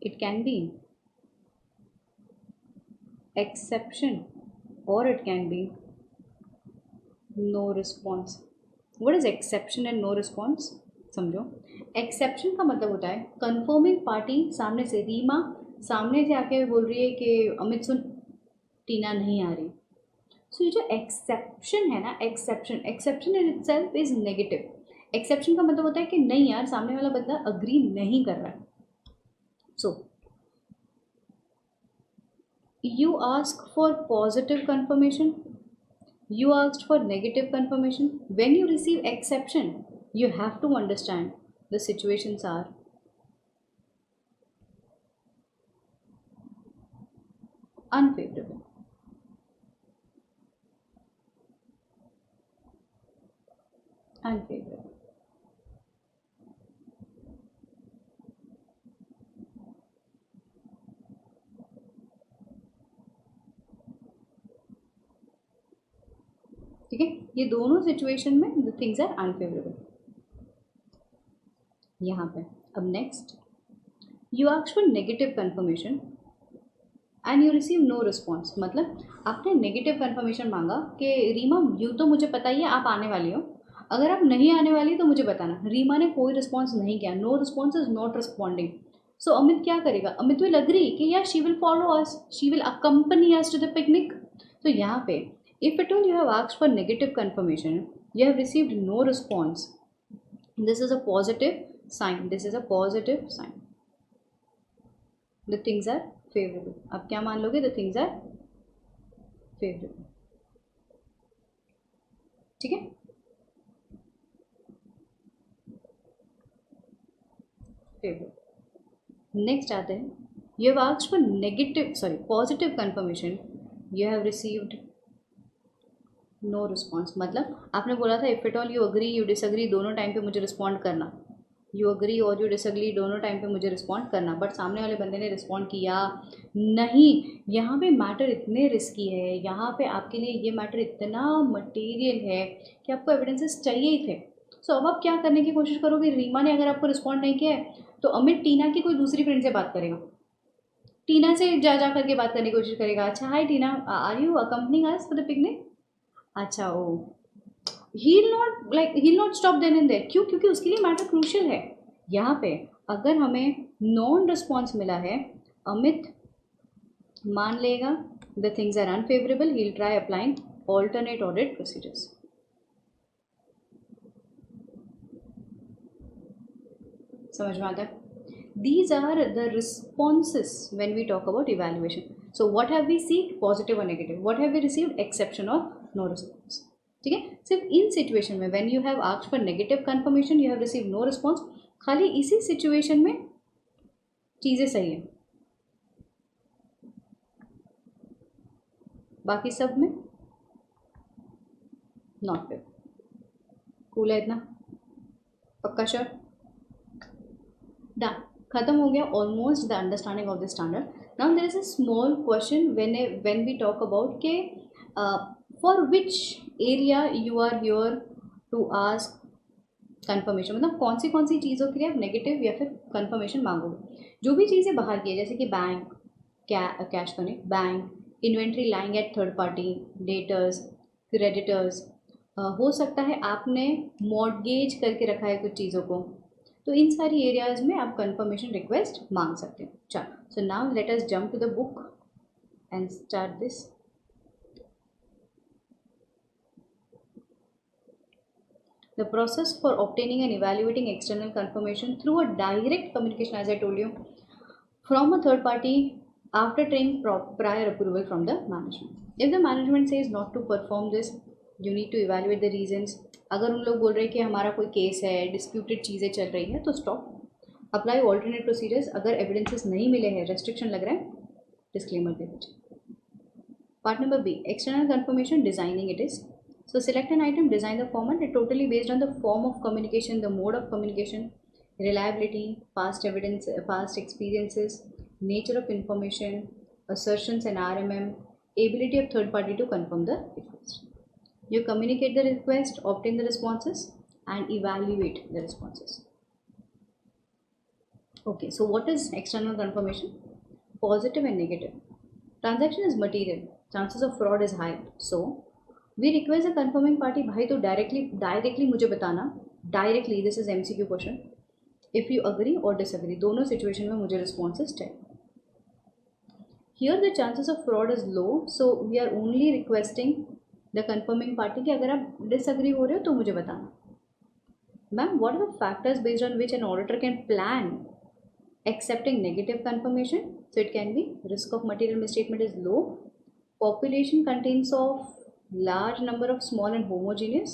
इट कैन बी एक्सेप्शन और it can be no response. What is exception and no response, समझो. एक्सेप्शन का मतलब होता है कन्फर्मिंग पार्टी सामने से, रीमा सामने से आके बोल रही है कि अमित सुन टीना नहीं आ रही. सो ये जो एक्सेप्शन है ना, exception in itself is negative. Exception का मतलब होता है कि नहीं यार, सामने वाला बंदा अग्री नहीं कर रहा है. सो you ask for positive confirmation, you asked for negative confirmation. When you receive exception, you have to understand the situations are unfavorable. Unfavorable. ठीक है, ये दोनों सिचुएशन में द थिंग्स आर अनफेवरेबल. यहाँ पे अब next, you ask for negative confirmation and you receive no response. मतलब आपने नेगेटिव कन्फर्मेशन मांगा कि रीमा यूँ तो मुझे पता ही है आप आने वाली हो, अगर आप नहीं आने वाली तो मुझे बताना. रीमा ने कोई रिस्पॉन्स नहीं किया, no response is not responding. So Amit क्या करेगा, अमित विल अग्री कि यार she will follow us, she will accompany us to the picnic. तो यहाँ पे if at all you have asked for negative confirmation, you have received no response, this is a positive sign, this is a positive sign. The things are favorable. अब क्या मान लोगे, the things are favorable. ठीक है, favorable. Next आते हैं, you have asked for positive confirmation, you have received no response. मतलब आपने बोला था if at all you agree you disagree दोनों टाइम पे मुझे रिस्पॉन्ड करना, यू अग्री और यू डिसअग्री दोनों टाइम पे मुझे रिस्पॉन्ड करना. बट सामने वाले बंदे ने रिस्पॉन्ड किया नहीं. यहाँ पे मैटर इतने रिस्की है, यहाँ पे आपके लिए ये मैटर इतना मटेरियल है कि आपको एविडेंसेस चाहिए ही थे. सो अब आप क्या करने की कोशिश करोगे, रीमा ने अगर आपको रिस्पॉन्ड नहीं किया है तो अमित टीना की कोई दूसरी फ्रेंड से बात करेगा, टीना से जा करके बात करने की कोशिश करेगा. अच्छा hi Tina, are you accompanying us for the picnic. अच्छा oh, he'll not stop then and there. क्यों, क्योंकि उसके लिए मैटर क्रूशियल है. यहाँ पे अगर हमें नॉन रिस्पॉन्स मिला है, अमित मान लेगा the things are unfavourable, he'll try applying alternate audit procedures. समझ में आता है. These are the responses when we talk about evaluation. So what have we seen, positive or negative, what have we received, exception or no response. ठीक है, सिर्फ इन situation में when you have asked for negative confirmation you have received no response, खाली इसी situation में चीज़ें सही है, बाकी सब में नॉट फेयर. कूल है इतना, पक्का श्योर, डन, खत्म हो गया almost the understanding of the standard. Now there is a small question when we talk about के for which area you are here to ask confirmation, मतलब कौन सी चीज़ों के लिए आप नेगेटिव या फिर कंफर्मेशन मांगोगे। जो भी चीज़ें बाहर की है, जैसे कि बैंक, कैश तो नहीं, bank, inventory lying at third party, debtors, creditors, हो सकता है आपने मॉर्गेज करके रखा है कुछ चीज़ों को, तो इन सारी एरियाज में आप कंफर्मेशन रिक्वेस्ट मांग सकते हो। चलो, so now let us jump to the book and start this. The process for obtaining and evaluating external confirmation through a direct communication, as I told you, from a third party after taking prior approval from the management. If the management says not to perform this, you need to evaluate the reasons. अगर उन लोग बोल रहे हैं कि हमारा कोई case है, डिस्प्यूटेड चीज़ें चल रही हैं, तो स्टॉप। Apply alternate procedures. अगर एविडेंसेस नहीं मिले हैं, रेस्ट्रिक्शन लग रहा है, डिस्क्लेमर दे दीजिए। Part number B, external confirmation designing it is. So select an item, design the format, it totally based on the form of communication, the mode of communication, reliability, past evidence, past experiences, nature of information, assertions and RMM, ability of third party to confirm the request. You communicate the request, obtain the responses and evaluate the responses. Okay, so what is external confirmation? Positive and negative. Transaction is material, chances of fraud is high. So we request a confirming party, भाई तो directly मुझे बताना, directly, this is MCQ question, if you agree और disagree, दोनों situation में मुझे responses चाहिए। Here the chances of fraud is low, so we are only requesting the confirming party कि अगर आप डिसअग्री हो रहे हो तो मुझे बताना। Ma'am, what are the factors based on which an auditor can plan accepting negative confirmation? So it can be risk of material misstatement is low, population contents of large number of small and homogeneous,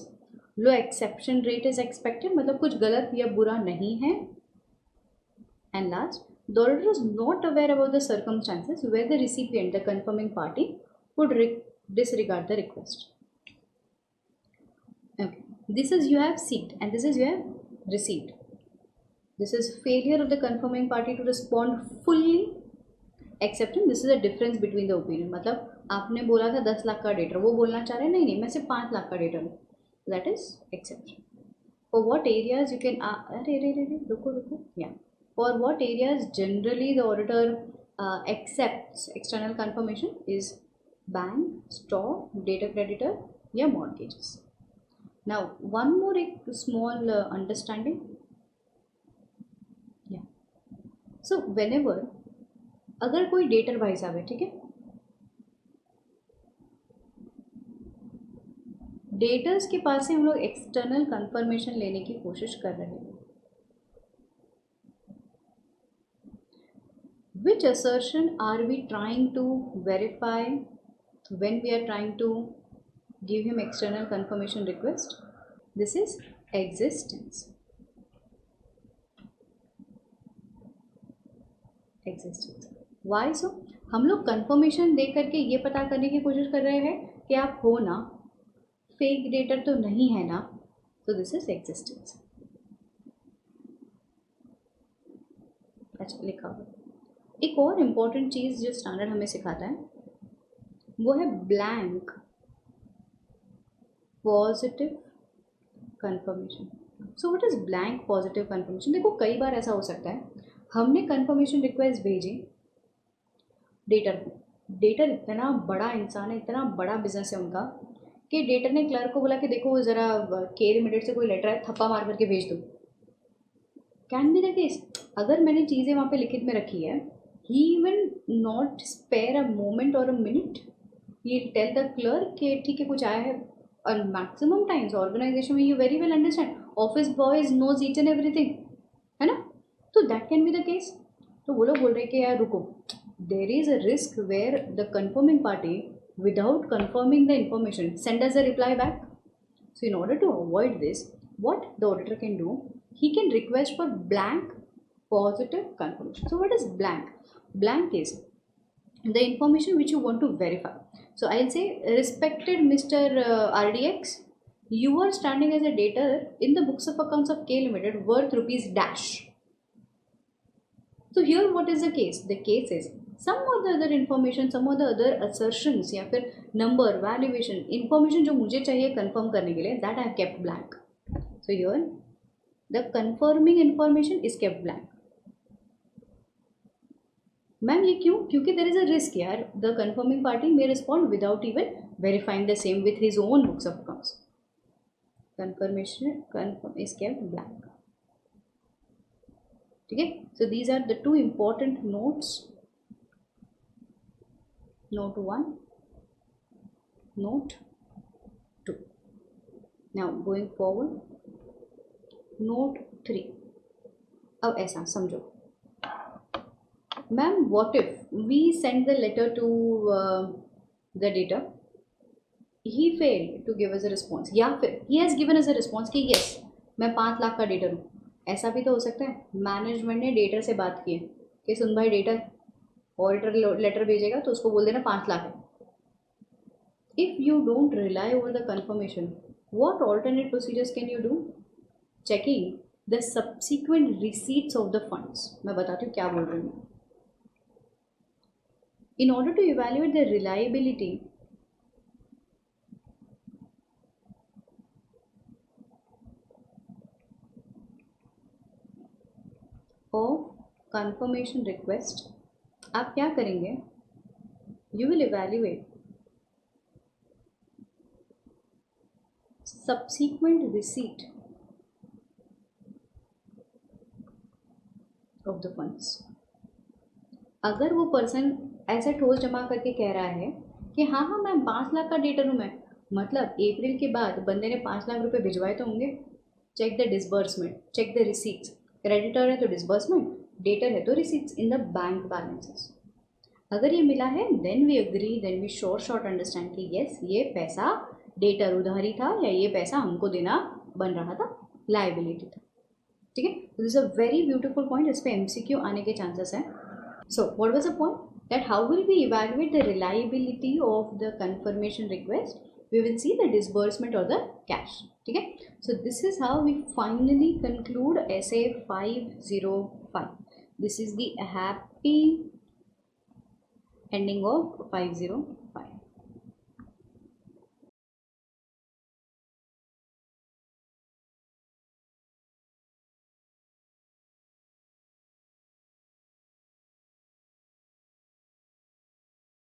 low exception rate is expected, मतलब कुछ गलत या बुरा नहीं है, and last, the auditor is not aware about the circumstances where the recipient, the confirming party, would disregard the request. Okay, this is you have seeked and this is you have received. This is failure of the confirming party to respond fully accepting, this is a difference between the opinion. मतलब आपने बोला था 10 लाख का debtor, वो बोलना चाह रहे हैं नहीं मैं सिर्फ 5 लाख का डेटर हूँ, that is exception. For what areas you can, अरे रे रे रे रुको या, for what areas generally the auditor accept external confirmation is bank, stock, debtor creditor या मॉर्गेजेस। नाउ वन मोर एक स्मॉल अंडरस्टैंडिंग, या सो व्हेनेवर अगर कोई डेटर भाई साहब है, ठीक है, डेटर्स के पास से हम लोग एक्सटर्नल कंफर्मेशन लेने की कोशिश कर रहे हैं, which assertion are we trying to verify when we are trying to give him external confirmation request? This is existence. Why so? हम लोग कंफर्मेशन दे करके ये पता करने की कोशिश कर रहे हैं कि आप हो ना, फेक डेटर तो नहीं है ना, तो दिस इज एग्जिस्टेंस। अच्छा, लिखा हुआ एक और इम्पॉर्टेंट चीज़ जो स्टैंडर्ड हमें सिखाता है वो है blank positive confirmation. So what is blank positive confirmation? देखो, कई बार ऐसा हो सकता है हमने कंफर्मेशन रिक्वेस्ट भेजी डेटर इतना बड़ा इंसान है, इतना बड़ा बिजनेस है उनका, कि डेटर ने क्लर्क को बोला कि देखो ज़रा के लिमिटेड से कोई लेटर है, थप्पा मार करके भेज दो। कैन बी द केस, अगर मैंने चीज़ें वहाँ पे लिखित में रखी है, he will not spare a moment और a minute, he tell the clerk कि ठीक है कुछ आया है। और मैक्सिमम टाइम्स ऑर्गेनाइजेशन में you very well understand, office boys knows each and everything, है ना, तो that can be the case. तो वो लोग बोल रहे हैं कि यार रुको, there is a risk where the confirming party, without confirming the information, send us a reply back. So in order to avoid this, what the auditor can do, he can request for blank positive confirmation. So what is blank? Blank is the information which you want to verify. So I'll say, respected Mr. RDX, you are standing as a debtor in the books of accounts of K Limited worth rupees dash. So here what is the case? The case is सम और the other information, सम और the other assertions या फिर number, valuation, information जो मुझे चाहिए confirm करने के लिए, that I have kept blank. So here the confirming information is kept blank. Ma'am ये क्यों? क्योंकि देर इज अ रिस्क यार, the confirming party may respond without even verifying the same with his own books of accounts. Confirmation confirm is kept blank. ठीक है. So these are the two important notes. Note 1, Note 2. Now going forward, Note 3. अब ऐसा समझो ma'am, what if we send the letter to the data, he failed to give us a response, या फिर he has given us a response कि yes मैं 5 लाख का debtor हूँ. ऐसा भी तो हो सकता है. मैनेजमेंट ने डेटर से बात की है कि सुन भाई डेटर, ऑडिटर लेटर भेजेगा तो उसको बोल देना 5 लाख है. If you don't rely over the confirmation, what alternate procedures can you do? Checking the subsequent receipts of the funds. मैं बताती हूँ क्या बोल रही हूँ. In order to evaluate the reliability of confirmation request, आप क्या करेंगे? You will evaluate subsequent receipt of the funds. अगर वो पर्सन ऐसे ठोस जमा करके कह रहा है कि हाँ हाँ मैं 5 लाख का डेटर हूँ, मैं मतलब अप्रैल के बाद बंदे ने 5 लाख रुपए भिजवाए तो होंगे. Check the disbursement, check the receipts. Creditor है तो डिसबर्समेंट, डेटर है तो receipts in the bank balances. अगर ये मिला है then we agree, then we short understand कि येस ये पैसा डेटर उधारी था या ये पैसा हमको देना बन रहा था, लाइबिलिटी था. ठीक है. This is a very beautiful point. इस पर एमसीक्यू आने के चांसेस हैं. So what was the point? That how will we evaluate the reliability of the confirmation request? We will see the disbursement or the cash. Okay. So this is how we finally conclude essay 505. This is the happy ending of 505.